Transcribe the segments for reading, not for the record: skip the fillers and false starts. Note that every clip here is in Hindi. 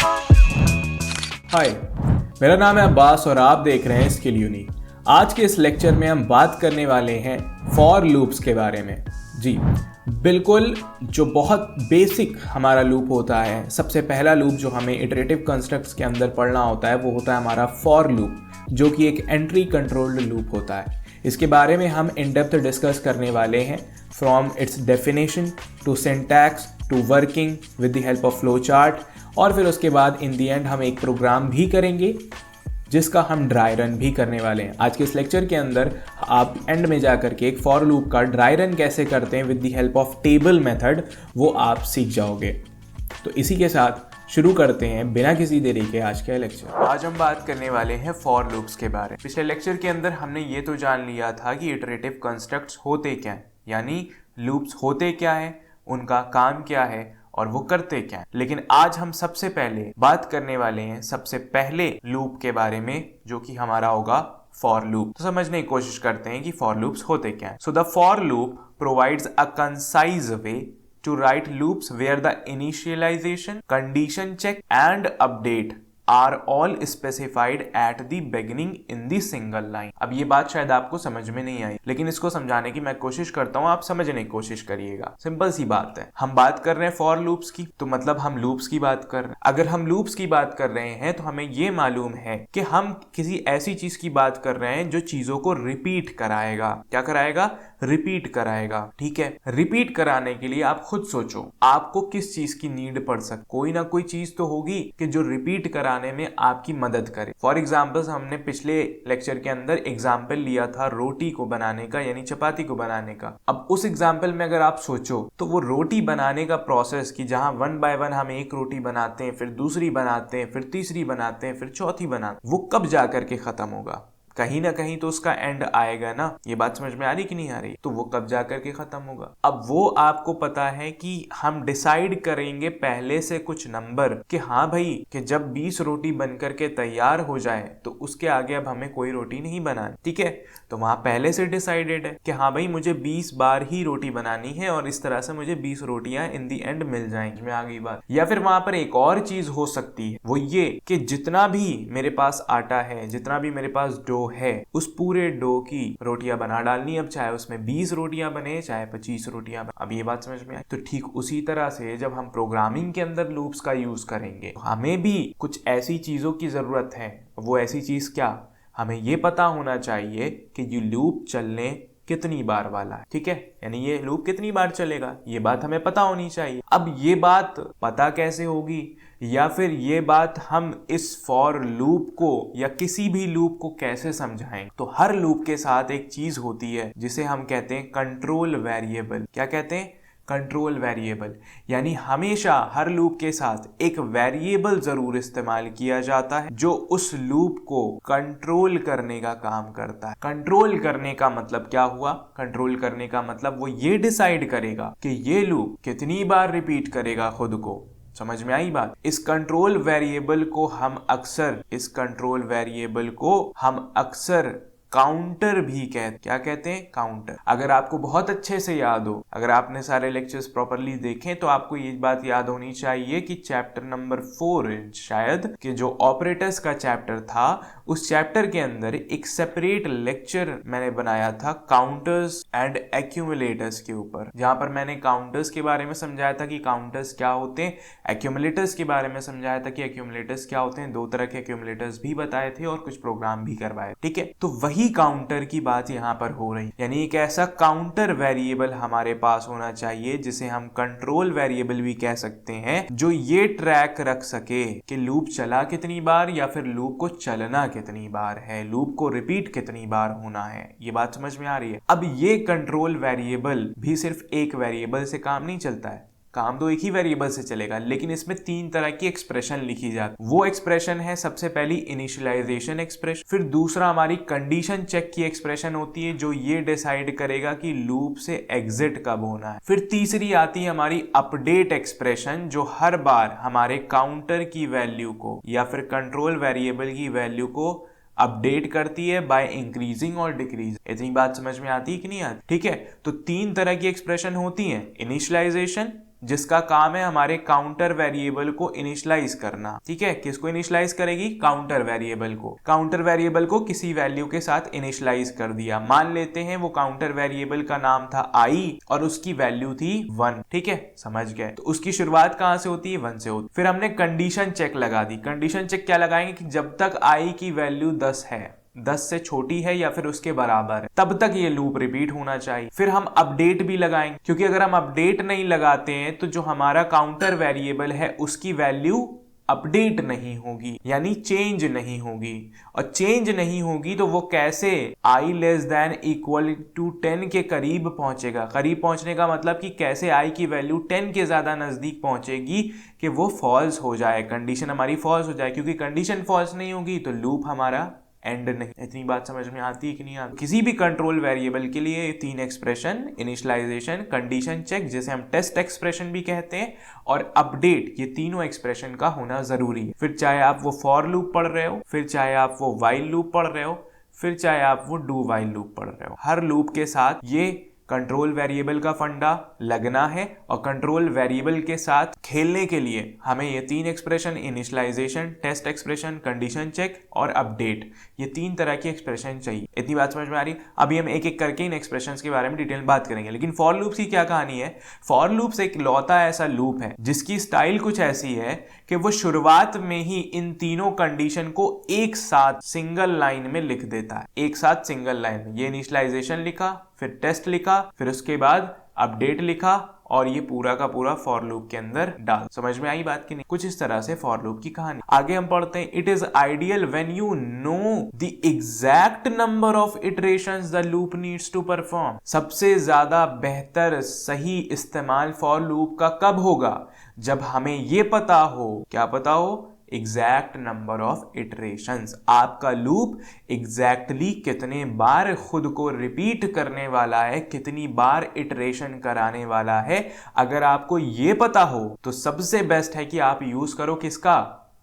हाय, मेरा नाम है अब्बास और आप देख रहे हैं स्किल यूनी। आज के इस लेक्चर में हम बात करने वाले हैं फॉर लूप्स के बारे में। जी बिल्कुल, जो बहुत बेसिक हमारा लूप होता है, सबसे पहला लूप जो हमें इटरेटिव कंस्ट्रक्ट्स के अंदर पढ़ना होता है वो होता है हमारा फॉर लूप, जो कि एक एंट्री कंट्रोल्ड लूप होता है। इसके बारे में हम इन डेप्थ डिस्कस करने वाले हैं, from its definition to syntax to working with the help of flow chart, और फिर उसके बाद इन दी एंड हम एक प्रोग्राम भी करेंगे जिसका हम ड्राई रन भी करने वाले हैं। आज के इस लेक्चर के अंदर आप एंड में जाकर के एक फॉर लूप का ड्राई रन कैसे करते हैं with the help of table method, वो आप सीख जाओगे। तो इसी के साथ शुरू करते हैं बिना किसी देरी के आज का लेक्चर। आज हम बात करने वाले हैं फॉर लूप्स के बारे में। पिछले लेक्चर के अंदर हमने ये तो जान लिया था कि इटरेटिव कंस्ट्रक्ट्स होते क्या हैं, यानी लूप्स होते क्या हैं, उनका काम क्या है और वो करते क्या है। लेकिन आज हम सबसे पहले बात करने वाले हैं सबसे पहले लूप के बारे में, जो कि हमारा होगा फॉर लूप। तो समझने की कोशिश करते हैं कि फॉर लूप्स होते क्या हैं। So the for loop provides a concise way to write loops where the initialization, condition check and update are all specified at the beginning in the single line। अब ये बात शायद आपको समझ में नहीं आई, लेकिन इसको समझाने की मैं कोशिश करता हूँ, आप समझने की कोशिश करिएगा। सिंपल सी बात है, हम बात कर रहे हैं फॉर लूप्स की, तो मतलब हम लूप्स की बात कर रहे हैं। अगर हम लूप्स की बात कर रहे हैं तो हमें ये मालूम है कि हम किसी ऐसी चीज की बात कर रहे हैं जो चीजों को रिपीट कराएगा। क्या कराएगा? रिपीट कराएगा। ठीक है, रिपीट कराने के लिए आप खुद सोचो, आपको किस चीज की नीड पड़ सकती? कोई ना कोई चीज तो होगी कि जो रिपीट कराने में आपकी मदद करे। फॉर एग्जाम्पल, हमने पिछले लेक्चर के अंदर एग्जाम्पल लिया था रोटी को बनाने का, यानी चपाती को बनाने का। अब उस एग्जाम्पल में अगर आप सोचो तो वो रोटी बनाने का प्रोसेस की जहां वन बाय वन हम एक रोटी बनाते हैं, फिर दूसरी बनाते हैं, फिर तीसरी बनाते हैं, फिर चौथी बनाते हैं, वो कब जाकर के खत्म होगा? कहीं ना कहीं तो उसका एंड आएगा ना। ये बात समझ में आ रही कि नहीं आ रही? तो वो कब जाकर के खत्म होगा? अब वो आपको पता है कि हम डिसाइड करेंगे पहले से कुछ नंबर कि हाँ भाई, कि जब 20 रोटी बनकर के तैयार हो जाए तो उसके आगे अब हमें कोई रोटी नहीं बनानी। ठीक है, तो वहां पहले से डिसाइडेड है कि हाँ भाई, मुझे 20 बार ही रोटी बनानी है और इस तरह से मुझे 20 रोटियां इन दी एंड मिल जाएंगी। में आ गई बात। या फिर वहां पर एक और चीज हो सकती है, वो ये कि जितना भी मेरे पास आटा है, जितना भी मेरे पास डो है, उस पूरे डो की रोटियां बना डालनी। अब चाहे उसमें 20 रोटियां बने, चाहे 25 रोटियां बने। अब ये बात समझ में आई? तो ठीक उसी तरह से जब हम प्रोग्रामिंग के अंदर लूप्स का यूज करेंगे, तो हमें भी कुछ ऐसी चीजों की जरूरत है। वो ऐसी चीज क्या? हमें ये पता होना चाहिए कि ये लूप चलने कितनी बार वाला है। ठीक है, यानी ये लूप कितनी बार चलेगा, ये बात हमें पता होनी चाहिए। अब ये बात पता कैसे होगी, या फिर ये बात हम इस फॉर लूप को या किसी भी लूप को कैसे समझाएं? तो हर लूप के साथ एक चीज होती है जिसे हम कहते हैं कंट्रोल वेरिएबल। क्या कहते हैं? Control variable. यानी हमेशा हर लूप के साथ एक वेरिएबल जरूर इस्तेमाल किया जाता है जो उस लूप को कंट्रोल करने का काम करता है। कंट्रोल करने का मतलब क्या हुआ? कंट्रोल करने का मतलब वो ये डिसाइड करेगा कि ये लूप कितनी बार रिपीट करेगा खुद को। समझ में आई बात? इस कंट्रोल वेरिएबल को हम अक्सर काउंटर भी कहते। क्या कहते हैं? काउंटर। अगर आपको बहुत अच्छे से याद हो, अगर आपने सारे लेक्चर्स प्रॉपर्ली देखें, तो आपको ये बात याद होनी चाहिए कि चैप्टर नंबर 4 शायद, कि जो ऑपरेटर्स का चैप्टर था, उस चैप्टर के अंदर एक सेपरेट लेक्चर मैंने बनाया था काउंटर्स एंड एक्यूमुलेटर्स के ऊपर, जहां पर मैंने काउंटर्स के बारे में समझाया था कि काउंटर्स क्या होते हैं, एक्यूमुलेटर्स के बारे में समझाया था कि एक्यूमुलेटर्स क्या होते हैं। 2 तरह के एक्यूमुलेटर्स भी बताए थे और कुछ प्रोग्राम भी करवाए। ठीक है, तो वही काउंटर की बात यहां पर हो रही, यानी एक ऐसा काउंटर वेरिएबल हमारे पास होना चाहिए जिसे हम कंट्रोल वेरिएबल भी कह सकते हैं, जो ये ट्रैक रख सके कि लूप चला कितनी बार या फिर लूप को चलना कितनी बार है, लूप को रिपीट कितनी बार होना है। ये बात समझ में आ रही है? अब ये कंट्रोल वेरिएबल भी सिर्फ एक वेरिएबल से काम नहीं चलता है, काम तो एक ही वेरिएबल से चलेगा, लेकिन इसमें 3 तरह की एक्सप्रेशन लिखी जाती है। वो एक्सप्रेशन है सबसे पहली इनिशियलाइजेशन एक्सप्रेशन, फिर दूसरा हमारी कंडीशन चेक की एक्सप्रेशन होती है जो ये डिसाइड करेगा कि लूप से एग्जिट कब होना है, फिर तीसरी आती है हमारी अपडेट एक्सप्रेशन, जो हर बार हमारे काउंटर की वैल्यू को या फिर कंट्रोल वेरिएबल की वैल्यू को अपडेट करती है बाय इंक्रीजिंग और डिक्रीज। इतनी बात समझ में आती है कि नहीं आती? ठीक है, तो 3 तरह की एक्सप्रेशन होती हैं, इनिशियलाइजेशन, जिसका काम है हमारे काउंटर वेरिएबल को इनिशियलाइज करना। ठीक है, किसको इनिशियलाइज करेगी? काउंटर वेरिएबल को। काउंटर वेरिएबल को किसी वैल्यू के साथ इनिशियलाइज कर दिया। मान लेते हैं वो काउंटर वेरिएबल का नाम था i और उसकी वैल्यू थी 1। ठीक है, समझ गए? तो उसकी शुरुआत कहां से होती है? 1 से होती। फिर हमने कंडीशन चेक लगा दी। कंडीशन चेक क्या लगाएंगे कि जब तक i की वैल्यू 10 है, 10 से छोटी है या फिर उसके बराबर है, तब तक ये लूप रिपीट होना चाहिए। फिर हम अपडेट भी लगाएंगे, क्योंकि अगर हम अपडेट नहीं लगाते हैं तो जो हमारा काउंटर वेरिएबल है उसकी वैल्यू अपडेट नहीं होगी, यानी चेंज नहीं होगी। और चेंज नहीं होगी तो वो कैसे i less than equal to 10 के करीब पहुंचेगा। करीब पहुंचने का मतलब कि कैसे i की वैल्यू 10 के ज्यादा नजदीक पहुंचेगी कि वो फॉल्स हो जाए, कंडीशन हमारी फॉल्स हो जाए। क्योंकि कंडीशन फॉल्स नहीं होगी तो लूप हमारा एंड नहीं। इतनी बात समझ में आती है कि नहीं आती? किसी भी कंट्रोल वेरिएबल के लिए 3 एक्सप्रेशन, इनिशियलाइजेशन, कंडीशन चेक जिसे हम टेस्ट एक्सप्रेशन भी कहते हैं, और अपडेट, ये तीनों एक्सप्रेशन का होना जरूरी है। फिर चाहे आप वो फॉर लूप पढ़ रहे हो, फिर चाहे आप वो व्हाइल लूप पढ़ रहे हो, फिर चाहे आप वो डू व्हाइल लूप पढ़ रहे हो, हर लूप के साथ ये कंट्रोल वेरिएबल का फंडा लगना है। और कंट्रोल वेरिएबल के साथ खेलने के लिए हमें ये 3 expression, initialization, test expression, condition check और अपडेट, ये 3 तरह की एक्सप्रेशन चाहिए। इतनी बात समझ में आ रही? अभी हम एक एक करके इन एक्सप्रेशंस के बारे में डिटेल में बात करेंगे। लेकिन फॉर लूप्स की क्या कहानी है? फॉर लूप्स एक लौता ऐसा लूप है जिसकी स्टाइल कुछ ऐसी है कि वो शुरुआत में ही इन तीनों कंडीशन को एक साथ सिंगल लाइन में लिख देता है। एक साथ सिंगल लाइन में ये इनिशियलाइजेशन लिखा, फिर टेस्ट लिखा, फिर उसके बाद अपडेट लिखा, और ये पूरा का पूरा फॉर लूप के अंदर डाल। समझ में आई बात की नहीं? कुछ इस तरह से फॉर लूप की कहानी। आगे हम पढ़ते हैं, it is ideal when you know the exact number of iterations the loop needs to perform. सबसे ज्यादा बेहतर सही इस्तेमाल फॉर लूप का कब होगा? जब हमें ये पता हो, क्या पता हो? Exact number of iterations. आपका लूप एग्जैक्टली कितने बार खुद को रिपीट करने वाला है, कितनी बार इटरेशन कराने वाला है। अगर आपको ये पता हो तो सबसे बेस्ट है कि आप यूज करो किसका?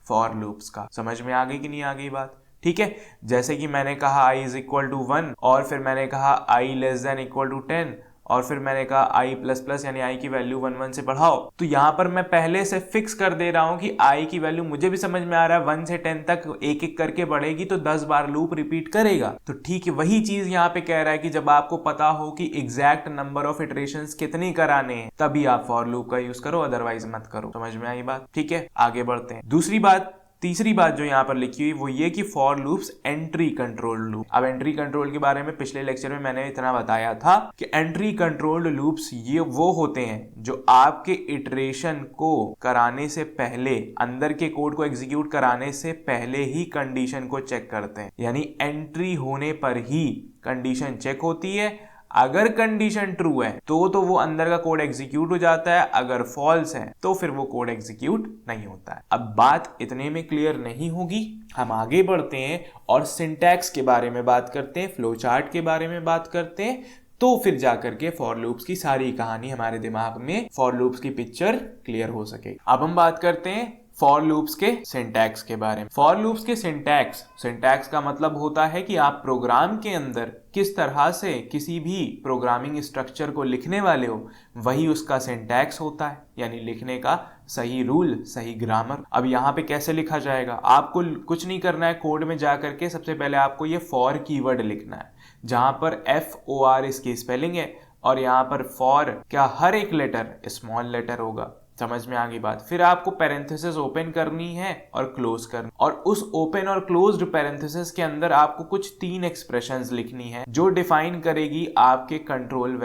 फॉर लूप्स का। समझ में आ गई कि नहीं आ गई बात? ठीक है, जैसे कि मैंने कहा i इज इक्वल टू 1, और फिर मैंने कहा i less than equal to 10, और फिर मैंने कहा i प्लस प्लस यानी i की वैल्यू 1 1 से बढ़ाओ। तो यहां पर मैं पहले से फिक्स कर दे रहा हूं कि i की वैल्यू मुझे भी समझ में आ रहा है 1 से 10 तक एक एक करके बढ़ेगी तो 10 बार लूप रिपीट करेगा। तो ठीक है, वही चीज यहां पे कह रहा है कि जब आपको पता हो कि एग्जैक्ट नंबर ऑफ इटरेशंस कितनी कराने हैं तभी आप फॉर लूप का यूज करो, अदरवाइज मत करो। समझ में आई बात? ठीक है, आगे बढ़ते हैं। तीसरी बात जो यहाँ पर लिखी हुई वो ये कि for loops entry control loop. अब एंट्री कंट्रोल के बारे में पिछले लेक्चर में मैंने इतना बताया था कि एंट्री कंट्रोल लूप्स ये वो होते हैं जो आपके इटरेशन को कराने से पहले, अंदर के कोड को एग्जीक्यूट कराने से पहले ही कंडीशन को चेक करते हैं। यानी एंट्री होने पर ही कंडीशन चेक होती है। अगर कंडीशन ट्रू है तो वो अंदर का कोड एग्जीक्यूट हो जाता है, अगर फॉल्स है तो फिर वो कोड एग्जीक्यूट नहीं होता है। अब बात इतने में क्लियर नहीं होगी, हम आगे बढ़ते हैं और सिंटैक्स के बारे में बात करते हैं, फ्लो चार्ट के बारे में बात करते हैं, तो फिर जाकर के फॉर लूप्स की सारी कहानी हमारे दिमाग में, फॉर लूप्स की पिक्चर क्लियर हो सके। अब हम बात करते हैं फॉर लूप्स के सिंटैक्स के बारे में। फॉर लूप्स के सिंटैक्स का मतलब होता है कि आप प्रोग्राम के अंदर किस तरह से किसी भी प्रोग्रामिंग स्ट्रक्चर को लिखने वाले हो, वही उसका सिंटैक्स होता है, यानी लिखने का सही रूल, सही ग्रामर। अब यहाँ पे कैसे लिखा जाएगा? आपको कुछ नहीं करना है, कोड में जा करके सबसे पहले आपको ये फॉर कीवर्ड लिखना है, जहां पर FOR इसकी स्पेलिंग है, और यहाँ पर फॉर क्या हर एक लेटर स्मॉल लेटर होगा। समझ में आ गई बात? फिर आपको पैरेंथेसिस ओपन करनी है और क्लोज करनी, और उस ओपन और क्लोज्ड पैरेंथेसिस के अंदर आपको कुछ 3 एक्सप्रेशंस लिखनी है जो डिफाइन करेगी आपके कंट्रोल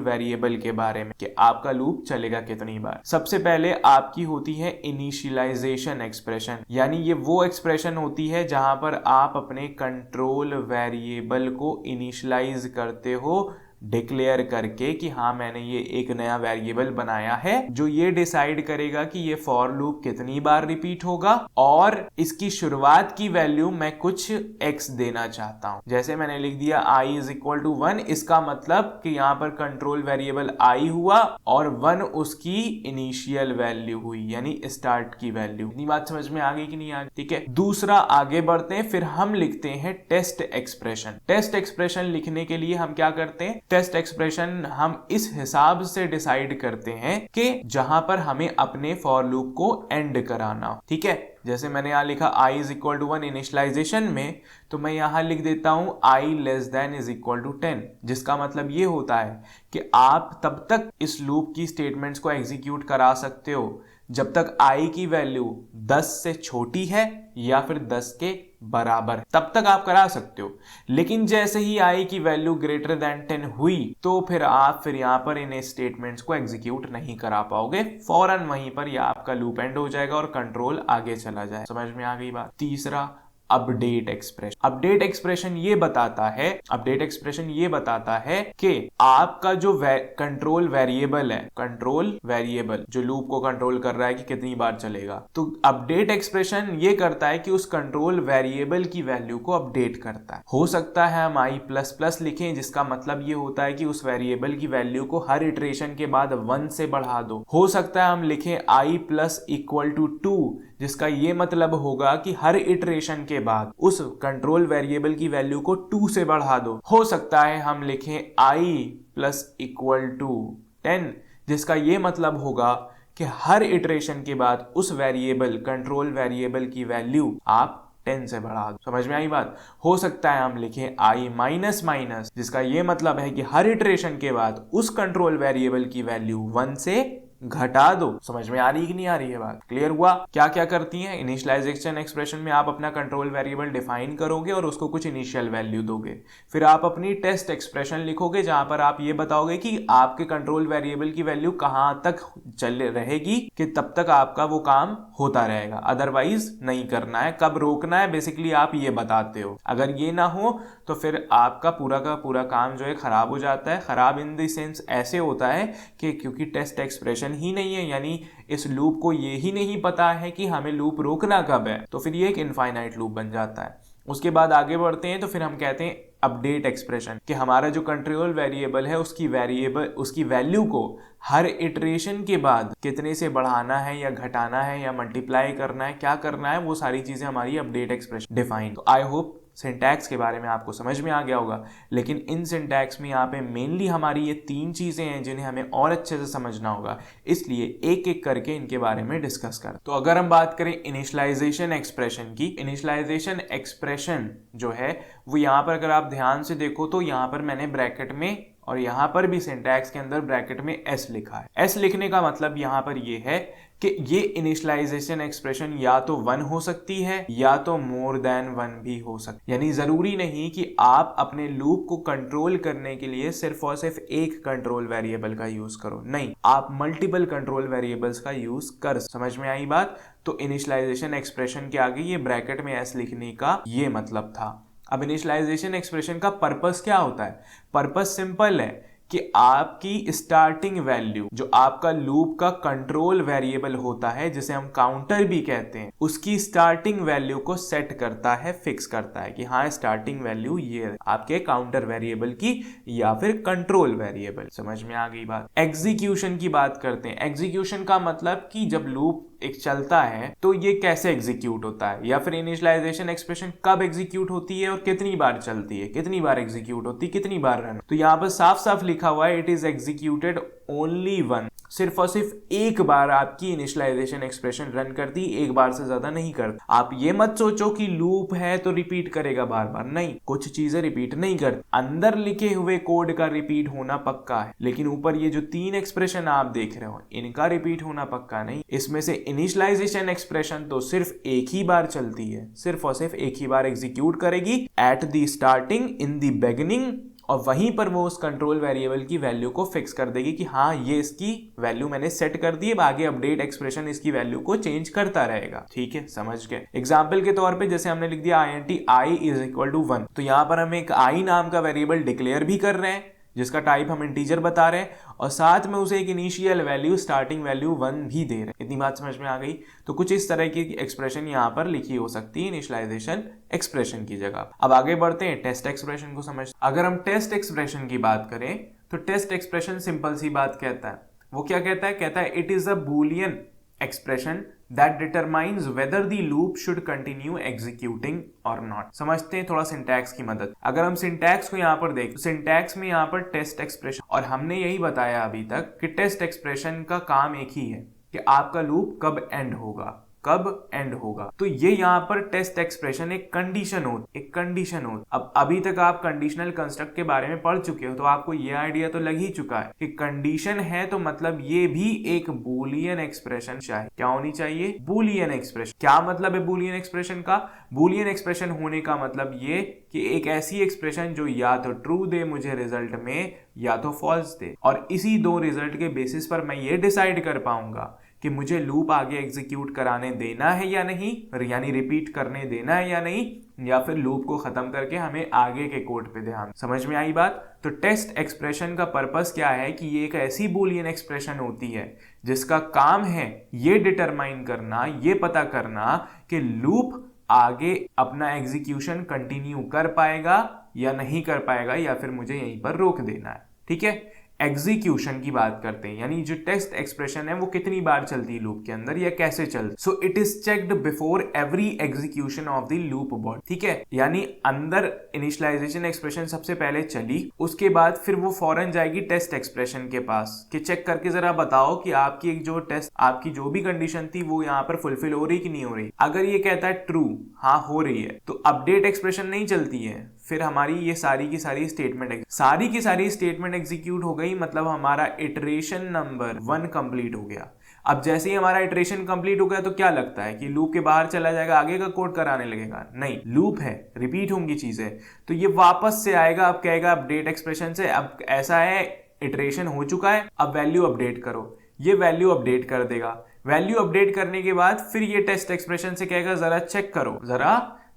वेरिएबल के बारे में कि आपका लूप चलेगा कितनी बार। सबसे पहले आपकी होती है इनिशियलाइजेशन एक्सप्रेशन, यानी ये वो एक्सप्रेशन होती है जहां पर आप अपने कंट्रोल वेरिएबल को इनिशियलाइज करते हो, डिक्लेयर करके कि हाँ मैंने ये एक नया वेरिएबल बनाया है जो ये डिसाइड करेगा कि ये फॉर लूप कितनी बार रिपीट होगा, और इसकी शुरुआत की वैल्यू मैं कुछ x देना चाहता हूं। जैसे मैंने लिख दिया i इज इक्वल टू 1, इसका मतलब कि यहाँ पर कंट्रोल वेरिएबल i हुआ और 1 उसकी इनिशियल वैल्यू हुई, यानी स्टार्ट की वैल्यू। इतनी बात समझ में आ गई कि नहीं आ गई? ठीक है, दूसरा आगे बढ़ते हैं। फिर हम लिखते हैं टेस्ट एक्सप्रेशन। टेस्ट एक्सप्रेशन लिखने के लिए हम क्या करते हैं? टेस्ट एक्सप्रेशन हम इस हिसाब से डिसाइड करते हैं कि जहां पर हमें अपने फॉर लूप को एंड कराना हो। ठीक है, जैसे मैंने यहाँ लिखा i is equal to 1 initialization में, तो मैं यहाँ लिख देता हूँ i less than is equal to 10, जिसका मतलब ये होता है कि आप तब तक इस लूप की स्टेटमेंट्स को एग्जीक्यूट करा सकते हो जब तक i की वैल्यू 10 से छोटी है या फिर 10 के बराबर, तब तक आप करा सकते हो। लेकिन जैसे ही i की वैल्यू ग्रेटर देन 10 हुई तो फिर आप यहाँ पर इन स्टेटमेंट्स को एग्जीक्यूट नहीं करा पाओगे, फौरन वहीं पर ये आपका लूप एंड हो जाएगा और कंट्रोल आगे चला जाए। समझ में आ गई बात। तीसरा, अपडेट एक्सप्रेशन। अपडेट एक्सप्रेशन ये बताता है कि आपका जो कंट्रोल वेरिएबल जो लूप को कंट्रोल कर रहा है कि कितनी बार चलेगा, तो अपडेट एक्सप्रेशन ये करता है कि उस कंट्रोल वेरिएबल की वैल्यू को अपडेट करता है। हो सकता है हम i++ लिखें, जिसका मतलब ये होता है कि उस वेरिएबल की वैल्यू को हर इटरेशन के बाद 1 से बढ़ा दो। हो सकता है हम लिखें i + 2, जिसका ये मतलब होगा कि हर इटरेशन के बाद उस कंट्रोल वेरिएबल की वैल्यू को 2 से बढ़ा दो। हो सकता है हम लिखें i + 10, जिसका ये मतलब होगा कि हर इटरेशन के बाद उस कंट्रोल वेरिएबल की वैल्यू आप 10 से बढ़ा दो। समझ में आई बात। हो सकता है हम लिखें i-, जिसका ये मतलब है कि हर इटरेशन के बाद उस कंट्रोल वेरिएबल की वैल्यू 1 से घटा दो। समझ में आ रही कि नहीं आ रही है बात। क्लियर हुआ। क्या क्या करती हैं इनिशियलाइजेशन एक्सप्रेशन में, आप अपना कंट्रोल वेरिएबल डिफाइन करोगे और उसको कुछ इनिशियल वैल्यू दोगे, फिर आप अपनी टेस्ट एक्सप्रेशन लिखोगे जहां पर आप ये बताओगे कि आपके कंट्रोल वेरिएबल की वैल्यू कहां तक चल रहेगी कि तब तक आपका वो काम होता रहेगा, अदरवाइज नहीं करना है। कब रोकना है बेसिकली आप ये बताते हो। अगर ये ना हो तो फिर आपका पूरा का पूरा काम जो है खराब हो जाता है। खराब इन द सेंस ऐसे होता है कि क्योंकि टेस्ट एक्सप्रेशन ही नहीं है, यानी इस लूप को ये ही नहीं पता है कि हमें लूप रोकना कब है, तो फिर ये एक इनफाइनाइट लूप बन जाता है। उसके बाद आगे बढ़ते हैं तो फिर हम कहते हैं अपडेट एक्सप्रेशन, कि हमारा जो कंट्रोल वेरिएबल है उसकी वैल्यू को हर इटरेशन के बाद कितने से बढ़ाना है या घटाना है या मल्टीप्लाई करना है, क्या करना है, वो सारी चीजें हमारी अपडेट एक्सप्रेशन डिफाइन। तो आई होप सिंटैक्स के बारे में आपको समझ में आ गया होगा। लेकिन इन सिंटैक्स में यहाँ पे मेनली हमारी ये 3 चीजें हैं जिन्हें हमें और अच्छे से समझना होगा, इसलिए एक एक करके इनके बारे में डिस्कस कर। तो अगर हम बात करें इनिशियलाइजेशन एक्सप्रेशन की, इनिशियलाइजेशन एक्सप्रेशन जो है वो यहाँ पर अगर आप ध्यान से देखो तो यहाँ पर मैंने ब्रैकेट में और यहाँ पर भी सिंटैक्स के अंदर ब्रैकेट में s लिखा है। s लिखने का मतलब यहाँ पर ये है कि ये इनिशियलाइजेशन एक्सप्रेशन या तो 1 हो सकती है या तो मोर देन 1 भी हो सकती है। यानी जरूरी नहीं कि आप अपने लूप को कंट्रोल करने के लिए सिर्फ और सिर्फ एक कंट्रोल वेरिएबल का यूज करो, नहीं, आप मल्टीपल कंट्रोल वेरिएबल्स का यूज कर। समझ में आई बात। तो इनिशियलाइजेशन एक्सप्रेशन के आगे ये ब्रैकेट में s लिखने का ये मतलब था। अब इनिशियलाइजेशन एक्सप्रेशन का पर्पस क्या होता है? पर्पस सिंपल है कि आपकी स्टार्टिंग वैल्यू, जो आपका लूप का कंट्रोल वेरिएबल होता है जिसे हम काउंटर भी कहते हैं, उसकी स्टार्टिंग वैल्यू को सेट करता है, फिक्स करता है कि हाँ स्टार्टिंग वैल्यू ये है आपके काउंटर वेरिएबल की या फिर कंट्रोल वेरिएबल। समझ में आ गई बात। एग्जीक्यूशन की बात करते हैं। एग्जीक्यूशन का मतलब कि जब लूप एक चलता है तो ये कैसे एग्जीक्यूट होता है, या फिर इनिशियलाइजेशन एक्सप्रेशन कब एग्जीक्यूट होती है और कितनी बार चलती है, कितनी बार एग्जीक्यूट होती है, कितनी बार रन। तो यहाँ पर साफ साफ लिखा हुआ है इट इज एग्जीक्यूटेड ओनली 1, सिर्फ और सिर्फ एक बार आपकी इनिशियलाइजेशन एक्सप्रेशन रन करती, एक बार से ज्यादा नहीं करती। आप ये मत सोचो कि लूप है तो रिपीट करेगा बार बार, नहीं, कुछ चीजें रिपीट नहीं करती। अंदर लिखे हुए कोड का रिपीट होना पक्का है, लेकिन ऊपर ये जो 3 एक्सप्रेशन आप देख रहे हो इनका रिपीट होना पक्का नहीं। इसमें से इनिशियलाइजेशन एक्सप्रेशन तो सिर्फ एक ही बार चलती है, सिर्फ और सिर्फ एक ही बार एग्जीक्यूट करेगी at the starting, in the beginning, और वहीं पर वो उस कंट्रोल वेरिएबल की वैल्यू को फिक्स कर देगी कि हाँ ये इसकी वैल्यू मैंने सेट कर दी है, आगे अपडेट एक्सप्रेशन इसकी वैल्यू को चेंज करता रहेगा। ठीक है, समझ गए। एग्जाम्पल के तौर पे जैसे हमने लिख दिया int i is equal to 1, तो यहाँ पर हम एक i नाम का वेरिएबल डिक्लेयर भी कर रहे हैं जिसका टाइप हम इंटीजर बता रहे हैं, और साथ में उसे एक इनिशियल वैल्यू, स्टार्टिंग वैल्यू 1 भी दे रहे हैं। इतनी बात समझ में आ गई। तो कुछ इस तरह की एक्सप्रेशन यहाँ पर लिखी हो सकती है इनिशियलाइजेशन एक्सप्रेशन की जगह। अब आगे बढ़ते हैं टेस्ट एक्सप्रेशन को समझ। अगर हम टेस्ट एक्सप्रेशन की बात करें तो टेस्ट एक्सप्रेशन सिंपल सी बात कहता है। वो क्या कहता है? कहता है it is a Boolean expression that determines whether the loop should continue executing or not। समझते हैं थोड़ा सिंटैक्स की मदद। अगर हम सिंटैक्स को यहाँ पर देखें, सिंटैक्स में यहाँ पर टेस्ट एक्सप्रेशन, और हमने यही बताया अभी तक कि टेस्ट एक्सप्रेशन का काम एक ही है कि आपका लूप कब एंड होगा, कब एंड होगा। तो ये यहाँ पर टेस्ट एक्सप्रेशन एक कंडीशन हो। अब अभी तक आप कंडीशनल कंस्ट्रक्ट के बारे में पढ़ चुके हो, तो आपको ये आइडिया तो लग ही चुका है कि कंडीशन है तो मतलब ये भी एक बूलियन एक्सप्रेशन चाहिए। क्या होनी चाहिए? Boolean expression. क्या मतलब है बूलियन एक्सप्रेशन का? बूलियन एक्सप्रेशन होने का मतलब ये कि एक ऐसी एक्सप्रेशन जो या तो ट्रू दे मुझे रिजल्ट में, या तो फॉल्स दे, और इसी दो रिजल्ट के बेसिस पर मैं ये डिसाइड कर पाऊंगा कि मुझे लूप आगे एग्जीक्यूट कराने देना है या नहीं, यानी रिपीट करने देना है या नहीं, या फिर लूप को खत्म करके हमें आगे के कोड पे ध्यान। समझ में आई बात? तो टेस्ट एक्सप्रेशन का पर्पस क्या है कि ये एक ऐसी बूलियन एक्सप्रेशन होती है जिसका काम है ये डिटरमाइन करना, ये पता करना कि लूप आगे अपना एग्जीक्यूशन कंटिन्यू कर पाएगा या नहीं कर पाएगा, या फिर मुझे यहीं पर रोक देना है। ठीक है, एग्जीक्यूशन की बात करते हैं, यानी जो टेस्ट एक्सप्रेशन है वो कितनी बार चलती है लूप के अंदर या कैसे चलती। So it is checked before every execution of the loop body. ठीक है, यानी अंदर इनिशियलाइजेशन एक्सप्रेशन सबसे पहले चली, उसके बाद फिर वो फौरन जाएगी टेस्ट एक्सप्रेशन के पास कि चेक करके जरा बताओ कि आपकी एक जो टेस्ट, आपकी जो भी कंडीशन थी वो यहाँ पर फुलफिल हो रही कि नहीं हो रही। अगर ये कहता है ट्रू, हाँ हो रही है, तो अपडेट एक्सप्रेशन नहीं चलती है, फिर हमारी ये सारी की सारी स्टेटमेंट एग्जीक्यूट हो गई, मतलब हमारा इटरेशन नंबर 1 कंप्लीट हो गया। अब जैसे ही हमारा इटरेशन कंप्लीट हो गया तो क्या लगता है कि लूप के बाहर चला जाएगा, आगे का कोड कराने लगेगा? नहीं, लूप है, रिपीट होंगी चीजें, तो ये वापस से आएगा। अब कहेगा अपडेट एक्सप्रेशन से, अब ऐसा है इटरेशन हो चुका है, अब वैल्यू अपडेट करो। ये वैल्यू अपडेट कर देगा। वैल्यू अपडेट करने के बाद फिर ये टेस्ट एक्सप्रेशन से कहेगा जरा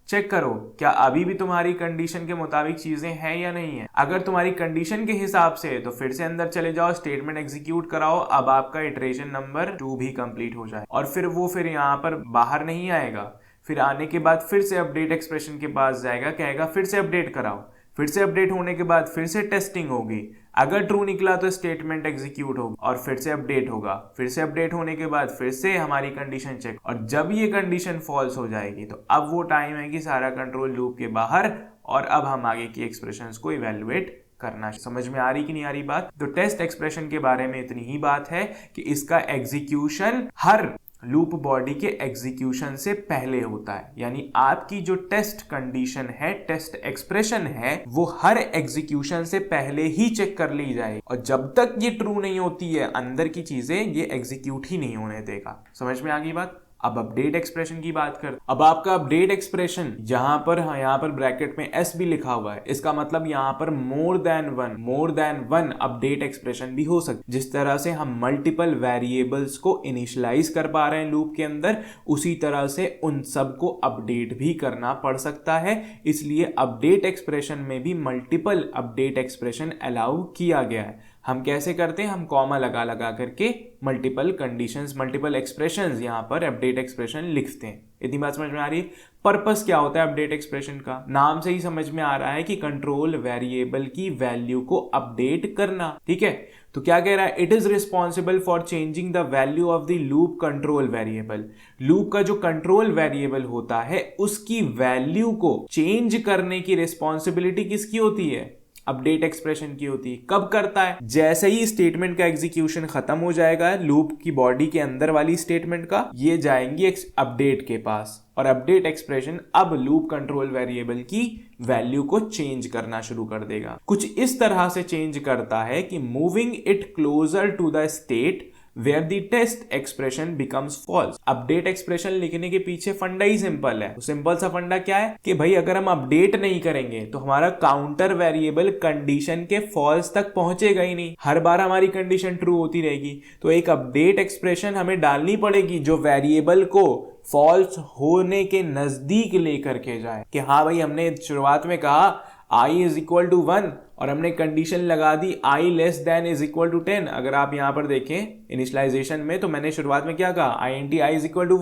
चेक करो क्या अभी भी तुम्हारी कंडीशन के मुताबिक चीजें हैं या नहीं है। अगर तुम्हारी कंडीशन के हिसाब से है तो फिर से अंदर चले जाओ, स्टेटमेंट एग्जीक्यूट कराओ, अब आपका इटरेशन नंबर 2 भी कंप्लीट हो जाए, और फिर वो फिर यहाँ पर बाहर नहीं आएगा। फिर आने के बाद फिर से अपडेट एक्सप्रेशन के पास जाएगा, कहेगा फिर से अपडेट कराओ। फिर से अपडेट होने के बाद फिर से टेस्टिंग होगी, अगर ट्रू निकला तो स्टेटमेंट एग्जीक्यूट होगा और फिर से अपडेट होगा। फिर से अपडेट होने के बाद फिर से हमारी कंडीशन चेक, और जब ये कंडीशन फॉल्स हो जाएगी तो अब वो टाइम है कि सारा कंट्रोल लूप के बाहर, और अब हम आगे की एक्सप्रेशंस को इवैल्यूएट करना। समझ में आ रही कि नहीं आ रही बात? तो टेस्ट एक्सप्रेशन के बारे में इतनी ही बात है कि इसका एग्जीक्यूशन हर लूप बॉडी के एग्जीक्यूशन से पहले होता है, यानी आपकी जो टेस्ट कंडीशन है, टेस्ट एक्सप्रेशन है, वो हर एग्जीक्यूशन से पहले ही चेक कर ली जाए, और जब तक ये ट्रू नहीं होती है अंदर की चीजें, ये एग्जीक्यूट ही नहीं होने देगा। समझ में आ गई बात? अब अपडेट एक्सप्रेशन की बात कर। अब आपका अपडेट एक्सप्रेशन यहाँ पर ब्रैकेट में एस भी लिखा हुआ है, इसका मतलब यहाँ पर more than one update expression भी हो सकता है। जिस तरह से हम मल्टीपल वेरिएबल्स को इनिशियलाइज कर पा रहे हैं लूप के अंदर, उसी तरह से उन सब को अपडेट भी करना पड़ सकता है। इसलिए अपडेट एक्सप्रेशन में भी मल्टीपल अपडेट एक्सप्रेशन अलाउ किया गया है। हम कैसे करते हैं? हम कॉमा लगा करके मल्टीपल कंडीशंस, मल्टीपल एक्सप्रेशंस यहाँ पर अपडेट एक्सप्रेशन लिखते हैं। इतनी बात समझ में आ रही है? पर्पस क्या होता है अपडेट एक्सप्रेशन का? नाम से ही समझ में आ रहा है कि कंट्रोल वेरिएबल की वैल्यू को अपडेट करना। ठीक है, तो क्या कह रहा है? It is responsible for changing the value of the loop control variable. Loop का जो कंट्रोल वेरिएबल होता है उसकी वैल्यू को चेंज करने की रिस्पॉन्सिबिलिटी किसकी होती है? अपडेट एक्सप्रेशन की होती है। कब करता है? जैसे ही स्टेटमेंट का एग्जीक्यूशन खत्म हो जाएगा लूप की बॉडी के अंदर वाली स्टेटमेंट का, ये जाएंगी अपडेट के पास, और अपडेट एक्सप्रेशन अब लूप कंट्रोल वेरिएबल की वैल्यू को चेंज करना शुरू कर देगा। कुछ इस तरह से चेंज करता है कि moving it closer to the state where the test expression becomes false। Update expression लिखने के पीछे फंडा ही सिंपल है। सिंपल सा फंडा क्या है कि भाई अगर हम अपडेट नहीं करेंगे तो हमारा काउंटर वेरिएबल कंडीशन के फॉल्स तक पहुंचेगा ही नहीं, हर बार हमारी कंडीशन ट्रू होती रहेगी। तो एक अपडेट एक्सप्रेशन हमें डालनी पड़ेगी जो वेरिएबल को फॉल्स होने के नजदीक लेकर के जाए कि हाँ भाई हमने शुरुआत में कहा i इज इक्वल टू 1 और हमने कंडीशन लगा दी i less than is equal to 10। अगर आप यहाँ पर देखें इनिशियलाइजेशन में तो मैंने शुरुआत में क्या कहा? int i is equal to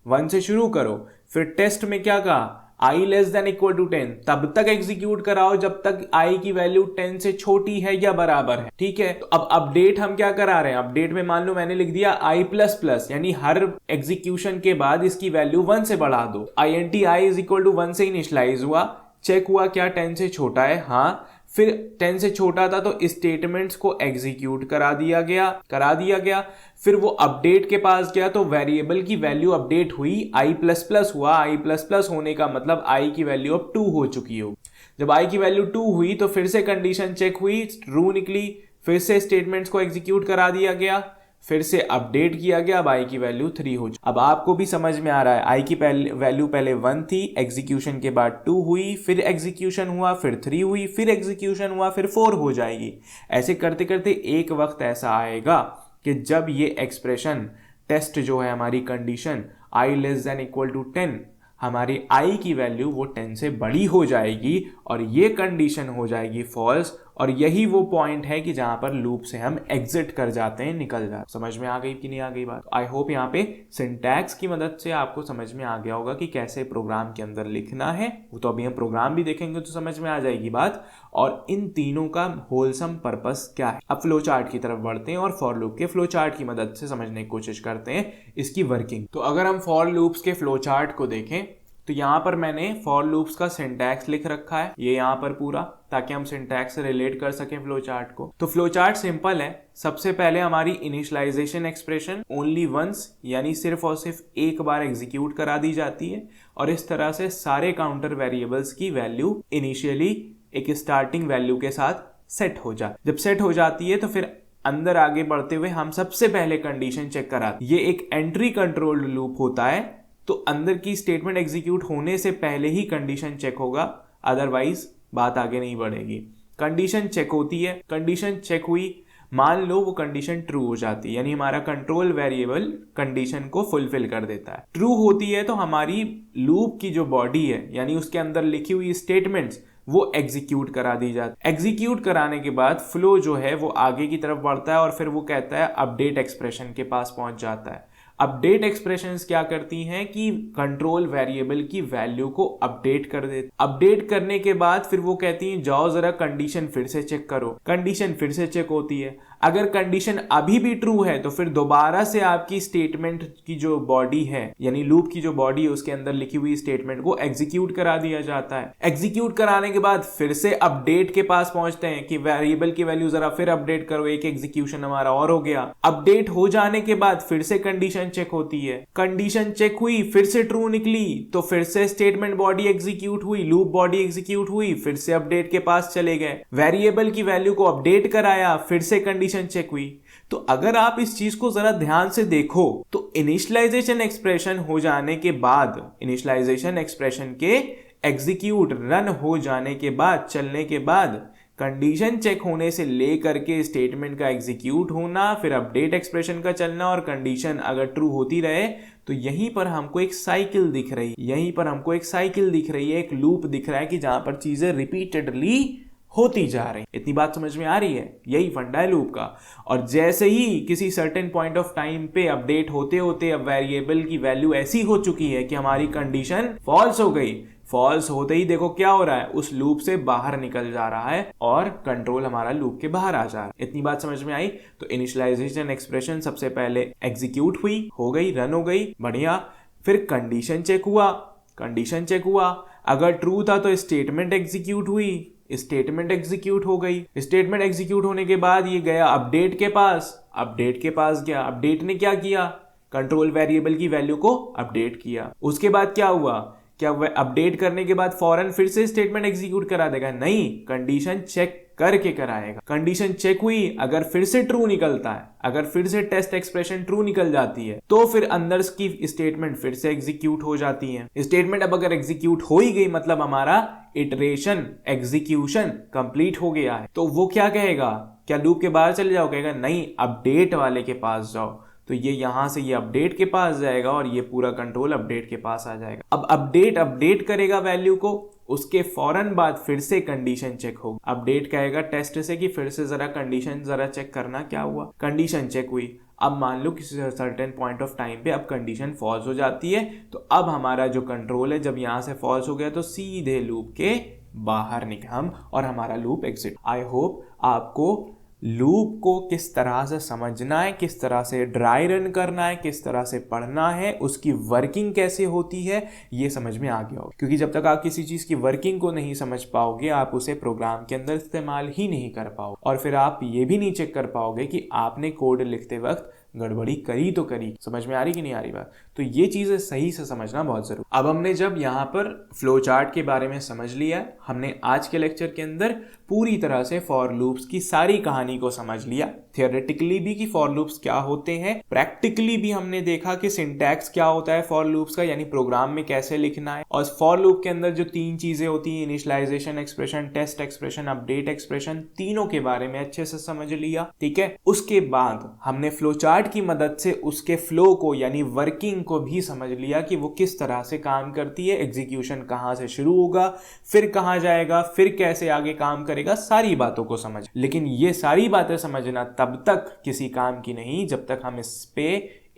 1 से शुरू करो। फिर टेस्ट में क्या कहा? i less than equal to 10 तब तक एग्जीक्यूट कराओ जब तक i की वैल्यू 10 से छोटी है या बराबर है। ठीक है, तो अब अपडेट हम क्या करा रहे हैं, अपडेट में मान लो मैंने लिख दिया i प्लस प्लस, यानी हर एग्जीक्यूशन के बाद इसकी वैल्यू 1 से बढ़ा दो। int i is equal to 1 से इनिशियलाइज हुआ, चेक हुआ क्या 10 से छोटा है, हाँ, फिर 10 से छोटा था तो स्टेटमेंट्स को एग्जीक्यूट करा दिया गया। फिर वो अपडेट के पास गया तो वेरिएबल की वैल्यू अपडेट हुई, i प्लस प्लस हुआ, i प्लस प्लस होने का मतलब i की वैल्यू अब 2 हो चुकी हो। जब i की वैल्यू 2 हुई तो फिर से कंडीशन चेक हुई, ट्रू निकली, फिर से स्टेटमेंट्स को एग्जीक्यूट करा दिया गया, फिर से अपडेट किया गया, अब i की वैल्यू 3 हो चुकी। अब आपको भी समझ में आ रहा है, i की वैल्यू पहले 1 थी, एग्जीक्यूशन के बाद 2 हुई, फिर एग्जीक्यूशन हुआ, फिर 3 हुई, फिर एग्जीक्यूशन हुआ, फिर 4 हो जाएगी। ऐसे करते करते एक वक्त ऐसा आएगा कि जब ये एक्सप्रेशन टेस्ट जो है हमारी condition i less than equal to 10, हमारी i की वैल्यू वो 10 से बड़ी हो जाएगी और ये कंडीशन हो जाएगी फॉल्स। और यही वो पॉइंट है कि जहां पर लूप से हम एग्जिट कर जाते हैं, निकल जाते हैं। समझ में आ गई कि नहीं आ गई बात? आई होप यहाँ पे सिंटैक्स की मदद से आपको समझ में आ गया होगा कि कैसे प्रोग्राम के अंदर लिखना है। वो तो अभी हम प्रोग्राम भी देखेंगे तो समझ में आ जाएगी बात। और इन तीनों का होलसम पर्पस क्या है। अब फ्लो चार्ट की तरफ बढ़ते हैं और फॉर लूप के फ्लो चार्ट की मदद से समझने की कोशिश करते हैं इसकी वर्किंग। तो अगर हम फॉर लूप्स के फ्लो चार्ट को देखें तो यहाँ पर मैंने फॉर लूप्स का सिंटैक्स लिख रखा है, ये यहाँ पर पूरा, ताकि हम सिंटैक्स से रिलेट कर सकें फ्लो चार्ट को। तो फ्लो चार्ट सिंपल है। सबसे पहले हमारी इनिशियलाइजेशन एक्सप्रेशन ओनली वंस, यानी सिर्फ और सिर्फ एक बार एग्जीक्यूट करा दी जाती है और इस तरह से सारे काउंटर वेरिएबल्स की वैल्यू इनिशियली एक स्टार्टिंग वैल्यू के साथ सेट हो जाती। जब सेट हो जाती है तो फिर अंदर आगे बढ़ते हुए हम सबसे पहले कंडीशन चेक कराते हैं। ये एक एंट्री कंट्रोल्ड लूप होता है, तो अंदर की स्टेटमेंट एग्जीक्यूट होने से पहले ही कंडीशन चेक होगा, अदरवाइज बात आगे नहीं बढ़ेगी। कंडीशन चेक होती है, कंडीशन चेक हुई, मान लो वो कंडीशन ट्रू हो जाती है, यानी हमारा कंट्रोल वेरिएबल कंडीशन को फुलफिल कर देता है। ट्रू होती है तो हमारी लूप की जो बॉडी है, यानी उसके अंदर लिखी हुई स्टेटमेंट्स, वो एग्जीक्यूट करा दी जाती है। एग्जीक्यूट कराने के बाद फ्लो जो है वो आगे की तरफ बढ़ता है और फिर वो कहता है अपडेट एक्सप्रेशन के पास पहुंच जाता है। अपडेट एक्सप्रेशंस क्या करती हैं कि कंट्रोल वेरिएबल की वैल्यू को अपडेट कर देती। अपडेट करने के बाद फिर वो कहती हैं जाओ जरा कंडीशन फिर से चेक करो। कंडीशन फिर से चेक होती है, अगर कंडीशन अभी भी ट्रू है तो फिर दोबारा से आपकी स्टेटमेंट की जो बॉडी है, यानी लूप की जो बॉडी है, उसके अंदर लिखी हुई स्टेटमेंट को एग्जीक्यूट करा दिया जाता है। एग्जीक्यूट कराने के बाद फिर से अपडेट के पास पहुंचते हैं कि वेरिएबल की वैल्यू जरा फिर अपडेट करो, एक एग्जीक्यूशन हमारा और हो गया। अपडेट हो जाने के बाद फिर से कंडीशन चेक होती है, कंडीशन चेक हुई, फिर से ट्रू निकली तो फिर से स्टेटमेंट बॉडी एग्जीक्यूट हुई, लूप बॉडी एग्जीक्यूट हुई, फिर से अपडेट के पास चले गए, वेरिएबल की वैल्यू को अपडेट कराया, फिर से कंडीशन चेक हुई। तो अगर आप इस चीज को जरा ध्यान से देखो तो इनिशियलाइजेशन एक्सप्रेशन हो जाने के बाद, इनिशियलाइजेशन एक्सप्रेशन के एग्जीक्यूट रन हो जाने के बाद, चलने के बाद, कंडीशन चेक होने से लेकर के स्टेटमेंट का एग्जीक्यूट होना, फिर अपडेट एक्सप्रेशन का चलना और कंडीशन अगर ट्रू होती रहे, तो यहीं पर हमको एक साइकिल दिख रही है, यहीं पर हमको एक साइकिल दिख रही है, एक लूप दिख रहा है कि जहां पर चीजें रिपीटेडली होती जा रही। इतनी बात समझ में आ रही है? यही फंडा है लूप का। और जैसे ही किसी सर्टेन पॉइंट ऑफ टाइम पे अपडेट होते होते अब वेरिएबल की वैल्यू ऐसी हो चुकी है कि हमारी कंडीशन फॉल्स हो गई, फॉल्स होते ही देखो क्या हो रहा है, उस लूप से बाहर निकल जा रहा है और कंट्रोल हमारा लूप के बाहर आ जा रहा है। इतनी बात समझ में आई? तो इनिशियलाइजेशन एक्सप्रेशन सबसे पहले एग्जीक्यूट हुई, हो गई, रन हो गई, बढ़िया। फिर कंडीशन चेक हुआ, कंडीशन चेक हुआ, अगर ट्रू था तो स्टेटमेंट एग्जीक्यूट हुई, स्टेटमेंट एग्जीक्यूट हो गई। स्टेटमेंट एग्जीक्यूट होने के बाद ये गया अपडेट के पास, अपडेट के पास गया, अपडेट ने क्या किया, कंट्रोल वेरिएबल की वैल्यू को अपडेट किया। उसके बाद क्या हुआ, क्या वह अपडेट करने के बाद फौरन फिर से स्टेटमेंट एग्जीक्यूट करा देगा? नहीं, कंडीशन चेक करके कराएगा। कंडीशन चेक हुई, अगर फिर से ट्रू निकलता है, अगर फिर से टेस्ट एक्सप्रेशन ट्रू निकल जाती है, तो फिर अंदर की स्टेटमेंट फिर से एग्जीक्यूट हो जाती है। स्टेटमेंट अब अगर एग्जीक्यूट हो ही गई मतलब हमारा इटरेशन, एग्जीक्यूशन कंप्लीट हो गया है। तो वो क्या कहेगा, क्या लूप के बाहर चले जाओ? कहेगा नहीं, अपडेट वाले के पास जाओ। तो ये यहां से ये अपडेट के पास जाएगा और ये पूरा कंट्रोल अपडेट के पास आ जाएगा। अब अपडेट करेगा वैल्यू को, उसके फौरन बाद फिर से कंडीशन चेक होगा। अपडेट कहेगा टेस्ट से कि फिर से जरा कंडीशन जरा चेक करना क्या हुआ। कंडीशन चेक हुई, अब मान लो किसी सर्टेन पॉइंट ऑफ टाइम पे अब कंडीशन फॉल्स हो जाती है, तो अब हमारा जो कंट्रोल है जब यहाँ से फॉल्स हो गया तो सीधे लूप के बाहर निकले हम और हमारा लूप एग्जिट। आई होप आपको लूप को किस तरह से समझना है, किस तरह से ड्राई रन करना है, किस तरह से पढ़ना है, उसकी वर्किंग कैसे होती है, ये समझ में आ गया हो। क्योंकि जब तक आप किसी चीज़ की वर्किंग को नहीं समझ पाओगे आप उसे प्रोग्राम के अंदर इस्तेमाल ही नहीं कर पाओगे, और फिर आप ये भी नहीं चेक कर पाओगे कि आपने कोड लिखते वक्त गड़बड़ी करी तो करी। समझ में आ रही कि नहीं आ रही बात? तो ये चीज़ें सही से समझना बहुत जरूरी। अब हमने जब यहाँ पर फ्लो चार्ट के बारे में समझ लिया है, हमने आज के लेक्चर के अंदर पूरी तरह से फॉर लूप्स की सारी कहानी को समझ लिया। थियोरेटिकली भी कि फॉर लूप्स क्या होते हैं, प्रैक्टिकली भी हमने देखा कि सिंटैक्स क्या होता है फॉर लूप्स का, यानी प्रोग्राम में कैसे लिखना है, और फॉर लूप के अंदर जो तीन चीजें होती हैं, initialization expression, test expression, update expression, तीनों के बारे में अच्छे से समझ लिया। ठीक है, उसके बाद हमने फ्लो चार्ट की मदद से उसके फ्लो को यानी वर्किंग को भी समझ लिया कि वो किस तरह से काम करती है, एग्जीक्यूशन कहां से शुरू होगा, फिर कहां जाएगा, फिर कैसे आगे काम करेगा, सारी बातों को समझ। लेकिन ये सारी बातें समझना तब तक किसी काम की नहीं जब तक हम इस पे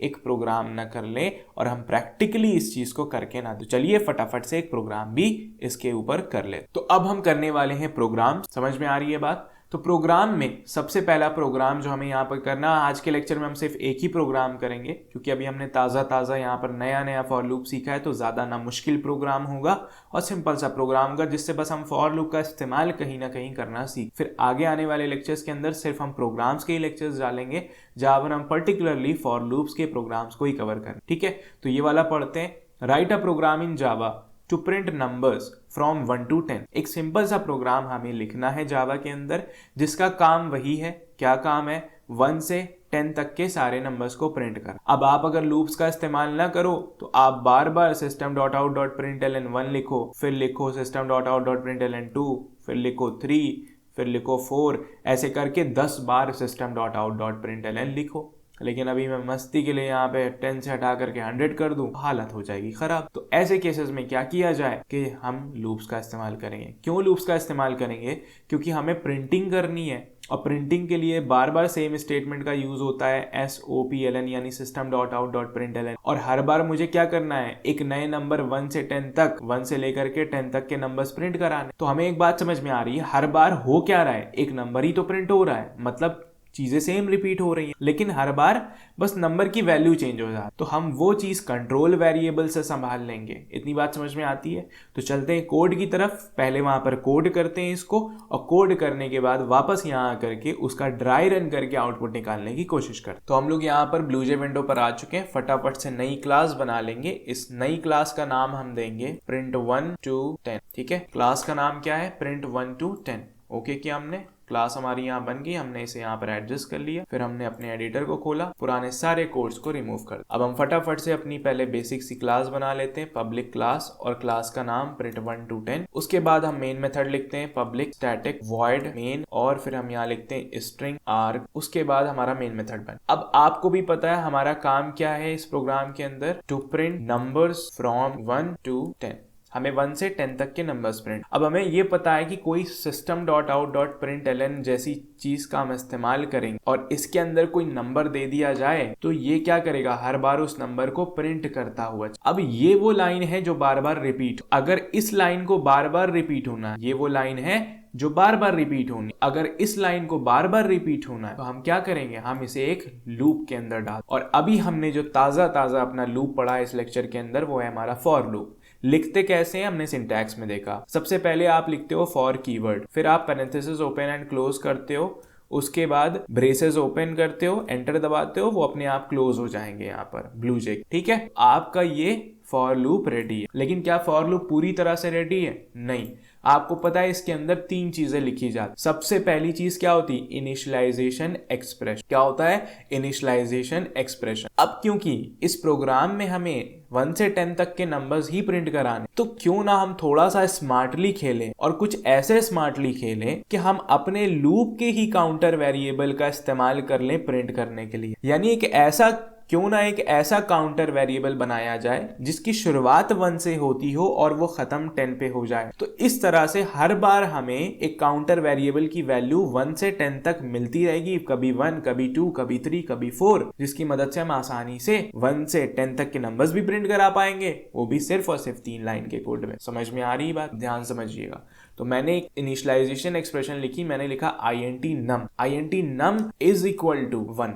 एक प्रोग्राम ना कर ले और हम प्रैक्टिकली इस चीज को करके ना। तो चलिए फटाफट से एक प्रोग्राम भी इसके ऊपर कर ले। तो अब हम करने वाले हैं प्रोग्राम। समझ में आ रही है बात? तो प्रोग्राम में सबसे पहला प्रोग्राम जो हमें यहाँ पर करना, आज के लेक्चर में हम सिर्फ एक ही प्रोग्राम करेंगे क्योंकि अभी हमने ताज़ा यहाँ पर नया फॉर लूप सीखा है, तो ज़्यादा ना मुश्किल प्रोग्राम होगा और सिंपल सा प्रोग्राम होगा जिससे बस हम फॉर लूप का इस्तेमाल कहीं ना कहीं करना सीख। फिर आगे आने वाले लेक्चर्स के अंदर सिर्फ हम प्रोग्राम्स के ही लेक्चर्स डालेंगे जहाँ पर हम पर्टिकुलरली फॉर लूप्स के प्रोग्राम्स को ही कवर करें। ठीक है, तो ये वाला पढ़ते हैं। Write a program in Java to print numbers from 1 to 10। एक सिंपल सा प्रोग्राम हमें लिखना है जावा के अंदर जिसका काम वही है। क्या काम है? 1 से 10 तक के सारे नंबर्स को प्रिंट कर। अब आप अगर लूप्स का इस्तेमाल ना करो तो आप बार बार system.out.println1 लिखो, फिर लिखो system.out.println2, फिर लिखो 3, फिर लिखो 4, ऐसे करके 10 बार system.out.println लिखो। लेकिन अभी मैं मस्ती के लिए यहाँ पे 10 से हटा करके 100 कर दूं, हालत हो जाएगी खराब। तो ऐसे केसेस में क्या किया जाए कि हम लूप्स का इस्तेमाल करेंगे। क्यों लूप्स का इस्तेमाल करेंगे? क्योंकि हमें प्रिंटिंग करनी है और प्रिंटिंग के लिए बार बार सेम स्टेटमेंट का यूज होता है SOPLN यानी system.out.println। और हर बार मुझे क्या करना है? एक नए नंबर 1 से 10 तक, 1 से लेकर के 10 तक के नंबर्स प्रिंट कराने। तो हमें एक बात समझ में आ रही है, हर बार हो क्या रहा है? एक नंबर ही तो प्रिंट हो रहा है, मतलब चीजें सेम रिपीट हो रही हैं, लेकिन हर बार बस नंबर की वैल्यू चेंज हो जाती। तो हम वो चीज कंट्रोल वेरिएबल से संभाल लेंगे। इतनी बात समझ में आती है? तो चलते हैं कोड की तरफ। पहले वहां पर कोड करते हैं इसको, और कोड करने के बाद वापस यहाँ आकर के उसका ड्राई रन करके आउटपुट निकालने की कोशिश करते। तो हम लोग यहाँ पर ब्लूजे विंडो पर आ चुके हैं। फटाफट से नई क्लास बना लेंगे। इस नई क्लास का नाम हम देंगे print1 to 10। ठीक है, क्लास का नाम क्या है? print1 to 10। ओके किया हमने, क्लास हमारी यहाँ बन गई। हमने इसे यहाँ पर एडजस्ट कर लिया, फिर हमने अपने एडिटर को खोला, पुराने सारे कोड्स को रिमूव कर। अब हम फटाफट से अपनी पहले बेसिक सी क्लास बना लेते हैं, पब्लिक क्लास, और क्लास का नाम print1 to 10। उसके बाद हम मेन मेथड लिखते हैं पब्लिक स्टैटिक वॉइड मेन, और फिर हम यहाँ लिखते हैं स्ट्रिंग आर्ग। उसके बाद हमारा मेन मेथड बन। अब आपको भी पता है हमारा काम क्या है इस प्रोग्राम के अंदर, to print numbers from 1 to 10। हमें 1 से 10 तक के नंबर्स प्रिंट। अब हमें ये पता है कि कोई system.out.println जैसी चीज का हम इस्तेमाल करेंगे और इसके अंदर कोई नंबर दे दिया जाए तो ये क्या करेगा? हर बार उस नंबर को प्रिंट करता हुआ। अब ये वो लाइन है जो बार बार रिपीट, अगर इस लाइन को बार बार रिपीट होना है, ये वो लाइन है जो बार बार रिपीट होनी, अगर इस लाइन को बार बार रिपीट होना है तो हम क्या करेंगे? हम इसे एक लूप के अंदर डाल। और अभी हमने जो ताजा अपना लूप पढ़ा है इस लेक्चर के अंदर, वो है हमारा फॉर लूप। लिखते कैसे हैं हमने सिंटैक्स में देखा। सबसे पहले आप लिखते हो फॉर कीवर्ड, फिर आप पैरेंथेसिस ओपन एंड क्लोज करते हो, उसके बाद ब्रेसेस ओपन करते हो, एंटर दबाते हो, वो अपने आप क्लोज हो जाएंगे यहाँ पर ब्लू चेक। ठीक है, आपका ये फॉर लूप रेडी है। लेकिन क्या फॉर लूप पूरी तरह से रेडी है? नहीं। आपको पता है इसके अंदर 3 चीजें लिखी जाती। सबसे पहली चीज क्या होती? Initialization expression. क्या होता है? Initialization expression. अब क्योंकि इस प्रोग्राम में हमें 1 से 10 तक के नंबर्स ही प्रिंट कराने, तो क्यों ना हम थोड़ा सा स्मार्टली खेलें और कुछ ऐसे स्मार्टली खेलें कि हम अपने लूप के ही काउंटर वेरिएबल का इस्तेमाल कर लें प्रिंट करने के लिए। यानी एक ऐसा क्यों ना एक ऐसा काउंटर वेरिएबल बनाया जाए जिसकी शुरुआत 1 से होती हो और वो खत्म 10 पे हो जाए। तो इस तरह से हर बार हमें एक काउंटर वेरिएबल की वैल्यू 1 से 10 तक मिलती रहेगी, कभी 1, कभी 2, कभी 3, कभी 4, जिसकी मदद से हम आसानी से 1 से 10 तक के नंबर्स भी प्रिंट करा पाएंगे, वो भी सिर्फ और सिर्फ 3 लाइन के कोड में। समझ में आ रही बात? ध्यान समझिएगा। तो मैंने एक इनिशियलाइजेशन एक्सप्रेशन लिखी, मैंने लिखा int num is equal to 1।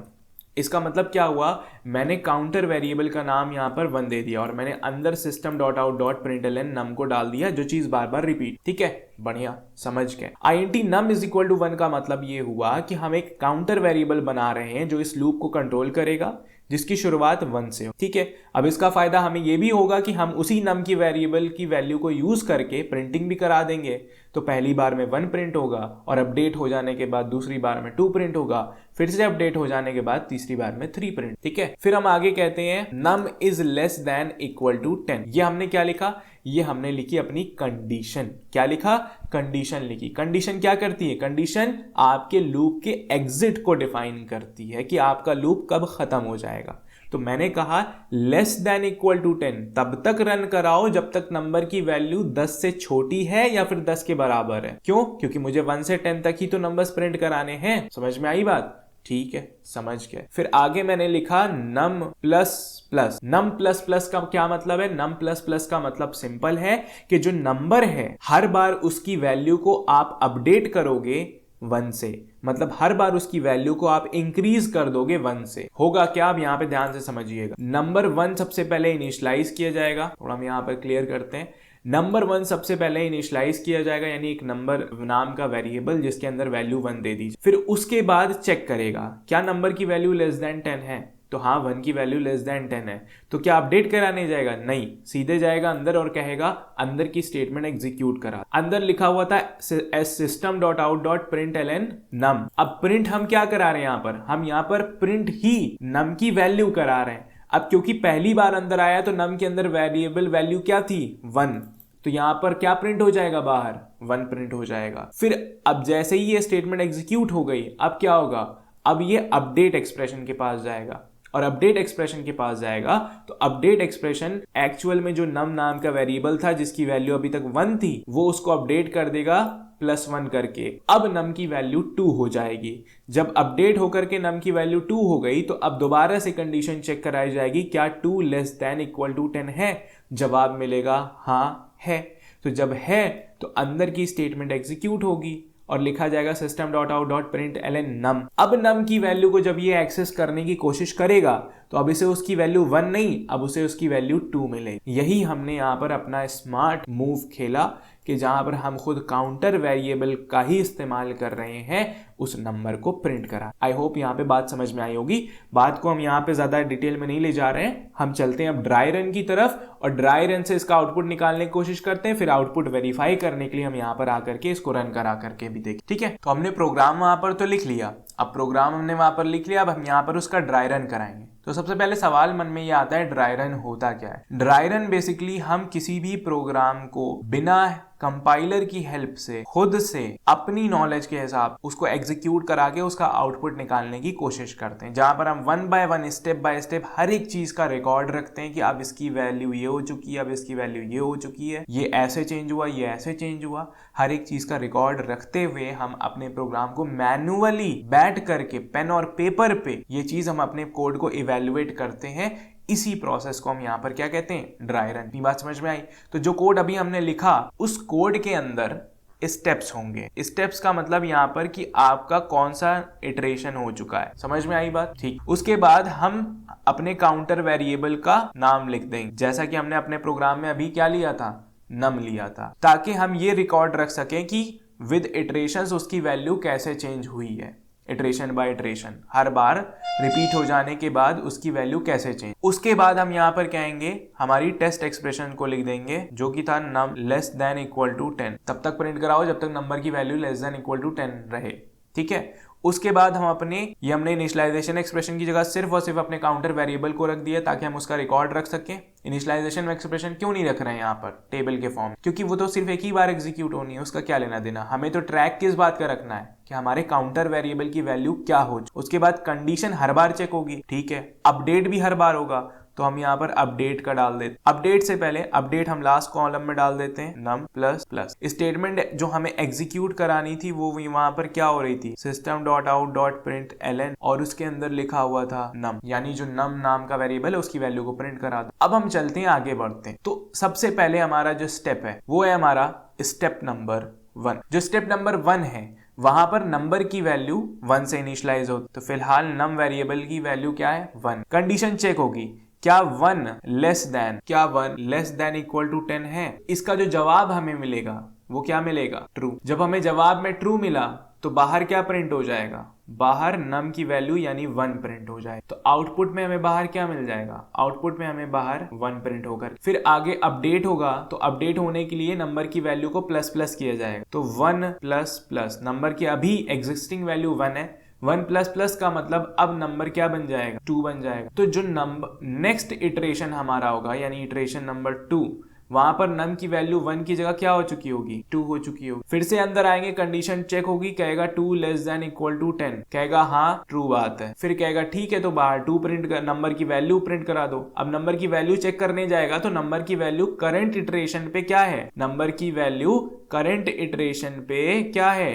इसका मतलब क्या हुआ, मैंने काउंटर वेरिएबल का नाम यहां पर 1 दे दिया और मैंने अंदर system.out.println num को डाल दिया, जो चीज बार बार रिपीट। ठीक है, बढ़िया, समझ गए। int num is equal to 1 का मतलब ये हुआ कि हम एक काउंटर वेरिएबल बना रहे हैं जो इस लूप को कंट्रोल करेगा, जिसकी शुरुआत 1 से हो। ठीक है, अब इसका फायदा हमें यह भी होगा कि हम उसी नम की वेरिएबल की वैल्यू को यूज करके प्रिंटिंग भी करा देंगे। तो पहली बार में 1 प्रिंट होगा और अपडेट हो जाने के बाद दूसरी बार में 2 प्रिंट होगा, फिर से अपडेट हो जाने के बाद तीसरी बार में 3 प्रिंट। ठीक है, फिर हम आगे कहते हैं num is less than equal to 10। ये हमने क्या लिखा, ये हमने लिखी अपनी कंडीशन। क्या लिखा? कंडीशन लिखी। कंडीशन क्या करती है? कंडीशन आपके लूप के एग्जिट को डिफाइन करती है कि आपका लूप कब खत्म हो जाएगा। तो मैंने कहा लेस देन इक्वल टू 10 तब तक रन कराओ जब तक नंबर की वैल्यू 10 से छोटी है या फिर 10 के बराबर है। क्यों? क्योंकि मुझे 1 से 10 तक ही तो नंबर्स प्रिंट कराने हैं। समझ में आई बात? ठीक है, समझ गए। फिर आगे मैंने लिखा num plus plus. num plus plus का क्या मतलब है? num प्लस प्लस का मतलब सिंपल है कि जो नंबर है हर बार उसकी वैल्यू को आप अपडेट करोगे 1 से, मतलब हर बार उसकी वैल्यू को आप इंक्रीज कर दोगे 1 से। होगा क्या? अब यहां पे ध्यान से समझिएगा। नंबर 1 सबसे पहले इनिशियलाइज किया जाएगा, थोड़ा हम यहां पर क्लियर करते हैं। नंबर 1 सबसे पहले इनिशियलाइज किया जाएगा, यानी एक नंबर नाम का वेरिएबल जिसके अंदर वैल्यू 1 दे दीजिए। फिर उसके बाद चेक करेगा क्या नंबर की वैल्यू लेस देन 10 है। तो हाँ, 1 की वैल्यू लेस देन 10 है। तो क्या अपडेट कराने जाएगा? नहीं, सीधे जाएगा अंदर और कहेगा अंदर की स्टेटमेंट एग्जीक्यूट करा। अंदर लिखा हुआ था system.out.println num। अब प्रिंट हम क्या करा रहे हैं यहां पर? हम यहां पर प्रिंट ही num की वैल्यू करा रहे हैं। अब क्योंकि पहली बार अंदर आया तो num के अंदर वेरिएबल वैल्यू क्या थी? 1। तो यहां पर क्या प्रिंट हो जाएगा? बाहर 1 प्रिंट हो जाएगा। फिर अब जैसे ही ये स्टेटमेंट एग्जीक्यूट हो गई, अब क्या होगा? अब ये अपडेट एक्सप्रेशन के पास जाएगा और अपडेट एक्सप्रेशन के पास जाएगा तो अपडेट एक्सप्रेशन एक्चुअल में जो नम नाम का वेरिएबल था जिसकी वैल्यू अभी तक 1 थी, वो उसको अपडेट कर देगा +1 करके। अब नम की वैल्यू 2 हो जाएगी। जब अपडेट होकर के नम की वैल्यू 2 हो गई तो अब दोबारा से कंडीशन चेक कराई जाएगी, क्या 2 लेस देन इक्वल टू 10 है? जवाब मिलेगा हाँ है। तो जब है तो अंदर की स्टेटमेंट एग्जीक्यूट होगी और लिखा जाएगा system.out.println num। अब num की वैल्यू को जब ये एक्सेस करने की कोशिश करेगा तो अब इसे उसकी वैल्यू 1 नहीं, अब उसे उसकी वैल्यू 2 मिलेगी। यही हमने यहाँ पर अपना स्मार्ट मूव खेला कि जहां पर हम खुद काउंटर वेरिएबल का ही इस्तेमाल कर रहे हैं उस नंबर को प्रिंट करा। आई होप यहाँ पे बात समझ में आई होगी। बात को हम यहाँ पे ज्यादा डिटेल में नहीं ले जा रहे हैं, हम चलते हैं अब ड्राई रन की तरफ और ड्राई रन से इसका आउटपुट निकालने की कोशिश करते हैं। फिर आउटपुट वेरीफाई करने के लिए हम यहाँ पर आकर के इसको रन करा करके भी देखें। ठीक है, तो हमने प्रोग्राम वहां पर तो लिख लिया। अब प्रोग्राम हमने वहां पर लिख लिया, अब हम यहाँ पर उसका ड्राई रन कराएंगे। तो सबसे पहले सवाल मन में ये आता है, ड्राई रन होता क्या है? ड्राई रन बेसिकली हम किसी भी प्रोग्राम को बिना कंपाइलर की हेल्प से खुद से अपनी नॉलेज के हिसाब उसको एग्जीक्यूट करा के उसका आउटपुट निकालने की कोशिश करते हैं, जहां पर हम 1 बाय 1 स्टेप बाय स्टेप हर एक चीज का रिकॉर्ड रखते हैं कि अब इसकी वैल्यू ये हो चुकी है, अब इसकी वैल्यू ये हो चुकी है, ये ऐसे चेंज हुआ, ये ऐसे चेंज हुआ। हर एक चीज का रिकॉर्ड रखते हुए हम अपने प्रोग्राम को मैन्युअली बैठ करके पेन और पेपर पे ये चीज हम अपने कोड को इवेल्युएट करते हैं। इसी प्रोसेस को हम यहाँ पर क्या कहते हैं? Dry run. बात समझ में आई? तो जो कोड अभी हमने लिखा उस कोड के अंदर स्टेप्स होंगे। स्टेप्स का मतलब यहाँ पर कि आपका कौन सा इटरेशन हो चुका है। समझ में आई बात? ठीक। उसके बाद हम अपने काउंटर वेरिएबल का नाम लिख देंगे, जैसा कि हमने अपने प्रोग्राम में अभी क्या लिया था? नम लिया था, ताकि हम ये रिकॉर्ड रख सकें कि विद इटरेशंस उसकी वैल्यू कैसे चेंज हुई है। इटरेशन बाय इटरेशन, हर बार रिपीट हो जाने के बाद उसकी वैल्यू कैसे चेंज। उसके बाद हम यहाँ पर कहेंगे हमारी टेस्ट एक्सप्रेशन को लिख देंगे जो कि था num less than equal to 10। तब तक प्रिंट कराओ जब तक नंबर की value less than equal to 10 रहे। ठीक है, उसके बाद हम हमने इनिशियलाइजेशन एक्सप्रेशन की जगह सिर्फ और सिर्फ अपने काउंटर वेरिएबल को रख दिया ताकि हम उसका रिकॉर्ड रख सकें। इनिशियलाइजेशन एक्सप्रेशन क्यों नहीं रख रहे हैं यहाँ पर टेबल के फॉर्म? क्योंकि वो तो सिर्फ एक ही बार एग्जीक्यूट होनी है, उसका क्या लेना देना। हमें तो ट्रैक किस बात का रखना है कि हमारे काउंटर वेरिएबल की वैल्यू क्या हो। उसके बाद कंडीशन हर बार चेक होगी, ठीक है, अपडेट भी हर बार होगा, तो हम यहाँ पर अपडेट का डाल देते। अपडेट से पहले अपडेट हम लास्ट कॉलम में डाल देते हैं नम प्लस प्लस। स्टेटमेंट जो हमें एग्जीक्यूट करानी थी वो वहां पर क्या हो रही थी, system dot out dot print LN, और उसके अंदर लिखा हुआ था नम, यानी जो नम नाम का वेरिएबल है उसकी वैल्यू को प्रिंट करा दो। अब हम चलते हैं आगे बढ़ते हैं। तो सबसे पहले हमारा जो स्टेप है वो है हमारा स्टेप नंबर 1। जो स्टेप नंबर 1 है वहां पर नंबर की वैल्यू 1 से इनिशियलाइज हो, तो फिलहाल नम वेरिएबल की वैल्यू क्या है 1। कंडीशन चेक होगी, क्या 1 लेस देन इक्वल टू 10 है। इसका जो जवाब हमें मिलेगा वो क्या मिलेगा, ट्रू। जब हमें जवाब में ट्रू मिला तो बाहर क्या प्रिंट हो जाएगा, बाहर नम की वैल्यू यानी 1 प्रिंट हो जाए। तो आउटपुट में हमें बाहर क्या मिल जाएगा, आउटपुट में हमें बाहर 1 प्रिंट होकर फिर आगे अपडेट होगा। तो अपडेट होने के लिए नंबर की वैल्यू को प्लस प्लस किया जाएगा, तो 1 प्लस प्लस, नंबर की अभी एग्जिस्टिंग वैल्यू 1 है, 1 प्लस प्लस का मतलब अब नंबर क्या बन जाएगा, 2 बन जाएगा। तो जो नंबर नेक्स्ट इटरेशन हमारा होगा यानी इटरेशन नंबर 2, वहां पर नम की वैल्यू 1 की जगह क्या हो चुकी होगी, 2 हो चुकी होगी। फिर से अंदर आएंगे, कंडीशन चेक होगी, कहेगा 2 लेस देन इक्वल टू 10, कहेगा हाँ ट्रू बात है। फिर कहेगा ठीक है, तो बाहर 2 प्रिंट कर, नंबर की वैल्यू प्रिंट करा दो। अब नंबर की वैल्यू चेक करने जाएगा तो नंबर की वैल्यू करंट इटरेशन पे क्या है, नंबर की वैल्यू करंट इटरेशन पे क्या है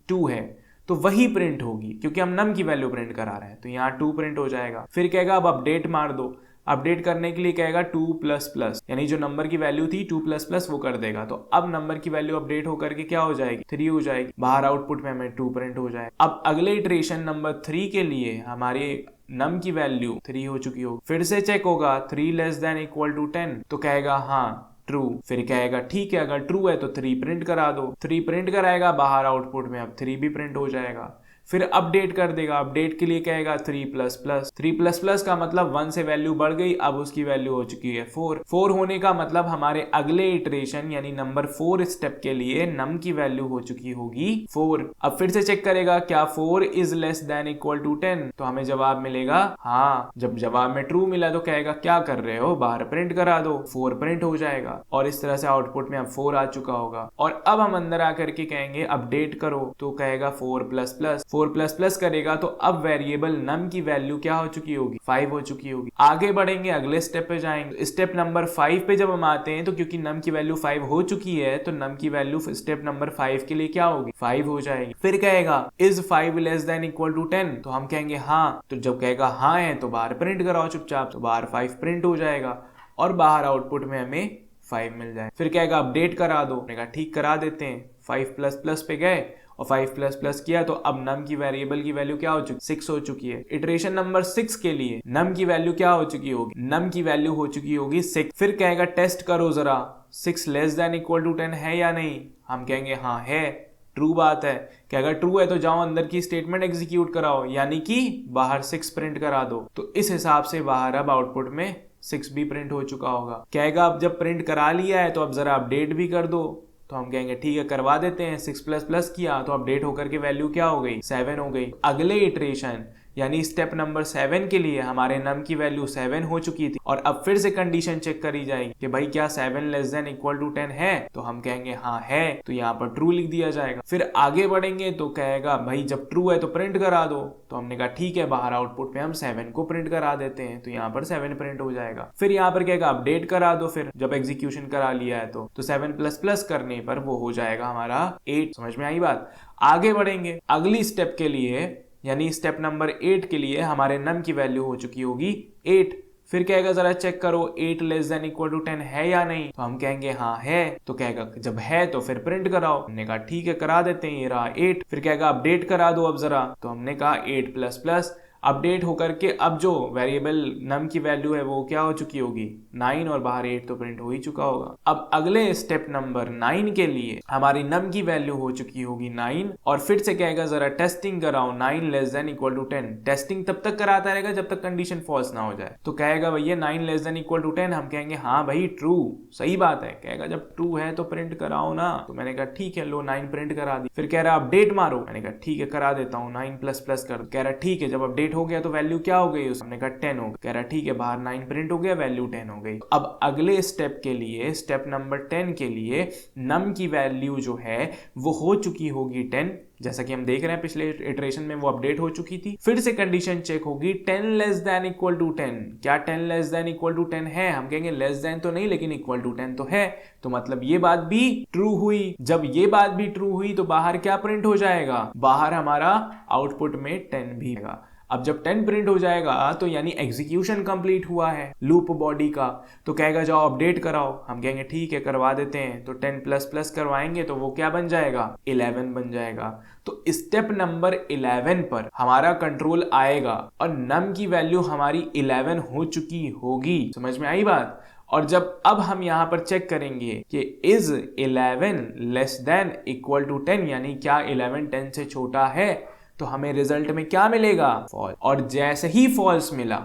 2 है, तो वही प्रिंट होगी क्योंकि हम नम की वैल्यू प्रिंट करा रहे हैं, तो यहाँ 2 प्रिंट हो जाएगा। फिर कहेगा अब अपडेट मार दो, अपडेट करने के लिए कहेगा 2 प्लस प्लस, यानी जो नंबर की वैल्यू थी 2 प्लस प्लस वो कर देगा। तो अब नंबर की वैल्यू अपडेट होकर के क्या हो जाएगी, 3 हो जाएगी। बाहर आउटपुट में हमें 2 प्रिंट हो जाएगा। अब अगले इटरेशन नंबर 3 के लिए हमारी नम की वैल्यू 3 हो चुकी होगी। फिर से चेक होगा 3 लेस देन इक्वल टू 10, तो कहेगा हाँ ट्रू। फिर कहेगा ठीक है, अगर ट्रू है तो 3 प्रिंट करा दो। 3 प्रिंट कराएगा, बाहर आउटपुट में अब 3 भी प्रिंट हो जाएगा। फिर अपडेट कर देगा, अपडेट के लिए कहेगा 3 प्लस प्लस। 3 प्लस प्लस का मतलब 1 से वैल्यू बढ़ गई, अब उसकी वैल्यू हो चुकी है 4। 4 होने का मतलब हमारे अगले इटरेशन यानी नंबर 4 स्टेप के लिए नम की वैल्यू हो चुकी होगी 4। अब फिर से चेक करेगा क्या 4 is less than equal to 10, तो हमें जवाब मिलेगा हाँ। जब जवाब में ट्रू मिला तो कहेगा क्या कर रहे हो, बाहर प्रिंट करा दो, 4 प्रिंट हो जाएगा। और इस तरह से आउटपुट में अब 4 आ चुका होगा। और अब हम अंदर आकर के कहेंगे अपडेट करो, तो कहेगा 4 प्लस प्लस। 4 प्लस प्लस करेगा तो अब वेरिएबल नम की वैल्यू क्या हो चुकी होगी, 5 हो चुकी होगी। आगे बढ़ेंगे, अगले स्टेप पे जाएंगे। स्टेप नंबर 5 पे जब हम आते हैं तो क्योंकि नम की वैल्यू 5 हो चुकी है तो नम की वैल्यू स्टेप नंबर 5 के लिए क्या होगी, 5 हो जाएगी। फिर कहेगा is 5 less than equal to 10, तो हम कहेंगे हाँ। तो जब कहेगा हाँ है तो बाहर प्रिंट कराओ चुपचाप, तो बाहर 5 प्रिंट हो जाएगा और बाहर आउटपुट में हमें 5 मिल जाए। फिर कहेगा अपडेट करा दो, ठीक करा देते हैं। 5 प्लस प्लस पे गए और 5 प्लस प्लस किया तो अब नम की वेरिएबल की वैल्यू क्या हो चुकी, 6 हो चुकी है। इटरेशन नंबर 6 के लिए नम की वैल्यू क्या हो चुकी होगी, नम की वैल्यू हो चुकी होगी 6। फिर कहेगा टेस्ट करो जरा 6 लेस देन इक्वल टू 10 है या नहीं, हम कहेंगे हाँ है, ट्रू बात है। कि अगर ट्रू है तो जाओ अंदर की स्टेटमेंट एग्जीक्यूट कराओ, यानी कि बाहर 6 प्रिंट करा दो। तो इस हिसाब से बाहर अब आउटपुट में 6 भी प्रिंट हो चुका होगा। कहेगा अब जब प्रिंट करा लिया है तो अब जरा अपडेट भी कर दो, तो हम कहेंगे ठीक है करवा देते हैं। 6 प्लस प्लस किया तो अपडेट होकर के वैल्यू क्या हो गई, 7 हो गई। अगले इटरेशन यानी स्टेप नंबर 7 के लिए हमारे नम की वैल्यू 7 हो चुकी थी और अब फिर से कंडीशन चेक करी जाएगी कि भाई क्या 7 लेस देन इक्वल टू 10 है, तो हम कहेंगे हाँ है, तो यहाँ पर ट्रू लिख दिया जाएगा। फिर आगे बढ़ेंगे तो कहेगा भाई जब ट्रू है तो प्रिंट करा दो, तो हमने कहा ठीक है, बाहर आउटपुट में हम 7 को प्रिंट करा देते हैं, तो यहाँ पर 7 प्रिंट हो जाएगा। फिर यहाँ पर कहेगा अपडेट करा दो, फिर जब एग्जीक्यूशन करा लिया है तो 7 प्लस प्लस करने पर वो हो जाएगा हमारा 8। समझ में आई बात। आगे बढ़ेंगे अगली स्टेप के लिए यानी स्टेप नंबर 8 के लिए हमारे नम की वैल्यू हो चुकी होगी 8। फिर कहेगा जरा चेक करो 8 लेस देन इक्वल टू 10 है या नहीं, तो हम कहेंगे हाँ है। तो कहेगा जब है तो फिर प्रिंट कराओ, हमने कहा ठीक है करा देते हैं, ये रहा 8। फिर कहेगा अपडेट करा दो अब जरा, तो हमने कहा 8 प्लस प्लस। अपडेट होकर के अब जो वेरिएबल नम की वैल्यू है वो क्या हो चुकी होगी 9 और बाहर 8 तो प्रिंट हो ही चुका होगा। अब अगले स्टेप नंबर 9 के लिए हमारी नम की वैल्यू हो चुकी होगी 9 और फिर से कहेगा जरा टेस्टिंग कराओ 9 less than equal to 10। Testing तब तक कराता रहेगा जब तक कंडीशन फॉल्स ना हो जाए। तो कहेगा भैया 9 लेस देन इक्वल टू 10, हम कहेंगे हाँ भाई ट्रू, सही बात है। कहेगा जब ट्रू है तो प्रिंट कराओ ना, तो मैंने कहा ठीक है लो 9 प्रिंट करा दी। फिर कह रहा अपडेट मारो, मैंने कहा ठीक है करा देता हूँ 9 प्लस प्लस कर। कह रहा ठीक है, जब अपडेट अपडेट हो गया तो वैल्यू क्या हो गई, हमने कहा 10 हो गया। कह रहा ठीक है, बाहर 9 प्रिंट हो गया, वैल्यू 10 हो गई। अब अगले स्टेप के लिए, स्टेप नंबर 10 के लिए नम की वैल्यू जो है वो हो चुकी होगी 10, जैसा कि हम देख रहे हैं पिछले इटरेशन में वो अपडेट हो चुकी थी। फिर से कंडीशन चेक होगी 10 लेस देन इक्वल टू 10। क्या 10 लेस देन इक्वल टू 10 है? हम कहेंगे लेस देन तो नहीं, लेकिन इक्वल टू 10 तो है, तो मतलब ये बात भी ट्रू हुई। जब ये बात भी ट्रू हुई तो बाहर क्या प्रिंट हो जाएगा, बाहर हमारा आउटपुट में 10 भी आएगा। अब जब 10 प्रिंट हो जाएगा तो यानी एग्जीक्यूशन कंप्लीट हुआ है लूप बॉडी का, तो कहेगा जाओ अपडेट कराओ। हम कहेंगे ठीक है, करवा देते हैं। तो 10 प्लस प्लस करवाएंगे तो वो क्या बन जाएगा, 11 बन जाएगा। तो स्टेप नंबर 11 पर हमारा कंट्रोल आएगा और नम की वैल्यू हमारी 11 हो चुकी होगी। समझ में आई बात? और जब अब हम यहां पर चेक करेंगे कि is 11 less than equal to 10, यानी क्या 11 10 से छोटा है, तो हमें रिजल्ट में क्या मिलेगा, फॉल्स। और जैसे ही फॉल्स मिला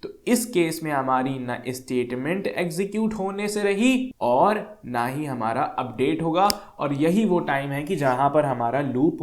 तो इस केस में हमारी ना स्टेटमेंट एग्जीक्यूट होने से रही और ना ही हमारा अपडेट होगा। और यही वो टाइम है कि जहां पर हमारा लूप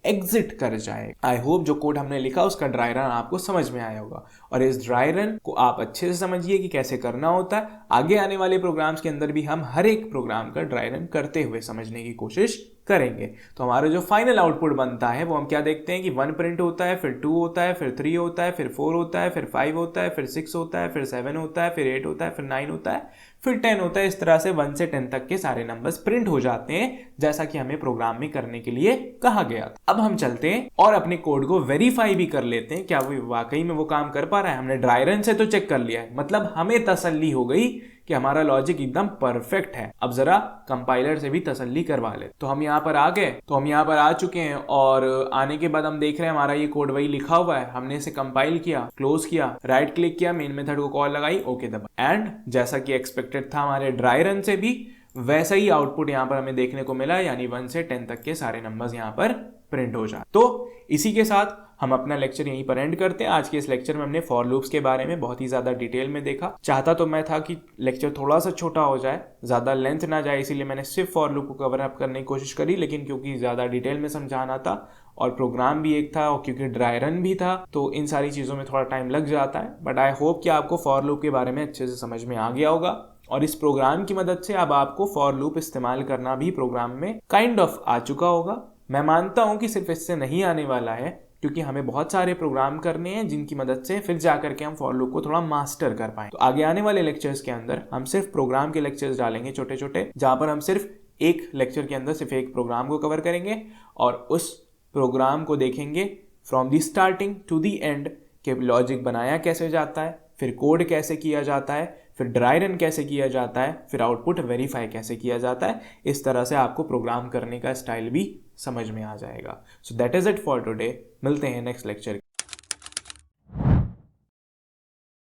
एग्जिट कर जाए। आई होप जो कोड हमने लिखा उसका ड्राई रन आपको समझ में आया होगा, और इस ड्राई रन को आप अच्छे से समझिए कि कैसे करना होता है। आगे आने वाले प्रोग्राम्स के अंदर भी हम हर एक प्रोग्राम का ड्राई रन करते हुए समझने की कोशिश करेंगे। तो हमारा जो फाइनल आउटपुट बनता है वो हम क्या देखते हैं कि 1 प्रिंट होता है, फिर 2 होता है, फिर 3 होता है, फिर 4 होता है, फिर 5 होता है, फिर 6 होता है, फिर 7 होता है, फिर 8 होता है, फिर 9 होता है, फिर 10 होता है। इस तरह से 1 से 10 तक के सारे नंबर्स प्रिंट हो जाते हैं, जैसा कि हमें प्रोग्राम में करने के लिए कहा गया था। अब हम चलते हैं और अपने कोड को वेरीफाई भी कर लेते हैं, क्या वो वाकई में वो काम कर पा रहा है। हमने ड्राई रन से तो चेक कर लिया है, मतलब हमें तसल्ली हो गई कि हमारा लॉजिक एकदम परफेक्ट है। अब जरा कंपाइलर से भी तसल्ली करवा ले। तो हम यहाँ पर आ गए, तो हम यहाँ पर आ चुके हैं, और आने के बाद हम देख रहे हैं हमारा ये कोड वही लिखा हुआ है। हमने इसे कंपाइल किया, क्लोज किया, राइट क्लिक किया, मेन मेथड को कॉल लगाई, ओके दबा, एंड जैसा कि एक्सपेक्टेड था हमारे ड्राई रन से भी वैसा ही आउटपुट यहाँ पर हमें देखने को मिला, यानी 1 से 10 तक के सारे नंबर्स यहाँ पर प्रिंट हो जाए। तो इसी के साथ हम अपना लेक्चर यहीं पर एंड करते हैं। आज के इस लेक्चर में हमने फॉर लूप्स के बारे में बहुत ही ज्यादा डिटेल में देखा। चाहता तो मैं था कि लेक्चर थोड़ा सा छोटा हो जाए, ज्यादा लेंथ ना जाए, इसीलिए मैंने सिर्फ फॉर लूप को कवर अप करने की कोशिश करी, लेकिन क्योंकि ज्यादा डिटेल में समझाना था और प्रोग्राम भी एक था और क्योंकि ड्राई रन भी था, तो इन सारी चीजों में थोड़ा टाइम लग जाता है। बट आई होप कि आपको फॉर लूप के बारे में अच्छे से समझ में आ गया होगा, और इस प्रोग्राम की मदद से अब आपको फॉर लूप इस्तेमाल करना भी प्रोग्राम में काइंड ऑफ आ चुका होगा। मैं मानता हूं कि सिर्फ इससे नहीं आने वाला है, क्योंकि हमें बहुत सारे प्रोग्राम करने हैं जिनकी मदद से फिर जाकर के हम फॉर लूप को थोड़ा मास्टर कर पाए। तो आगे आने वाले लेक्चर्स के अंदर हम सिर्फ प्रोग्राम के लेक्चर्स डालेंगे छोटे छोटे, जहां पर हम सिर्फ एक लेक्चर के अंदर सिर्फ एक प्रोग्राम को कवर करेंगे और उस प्रोग्राम को देखेंगे from the starting to the end कि लॉजिक बनाया कैसे जाता है, फिर कोड कैसे किया जाता है, फिर ड्राई रन कैसे किया जाता है, फिर आउटपुट वेरीफाई कैसे किया जाता है। इस तरह से आपको प्रोग्राम करने का स्टाइल भी समझ में आ जाएगा। So that is it for today. मिलते हैं नेक्स्ट लेक्चर।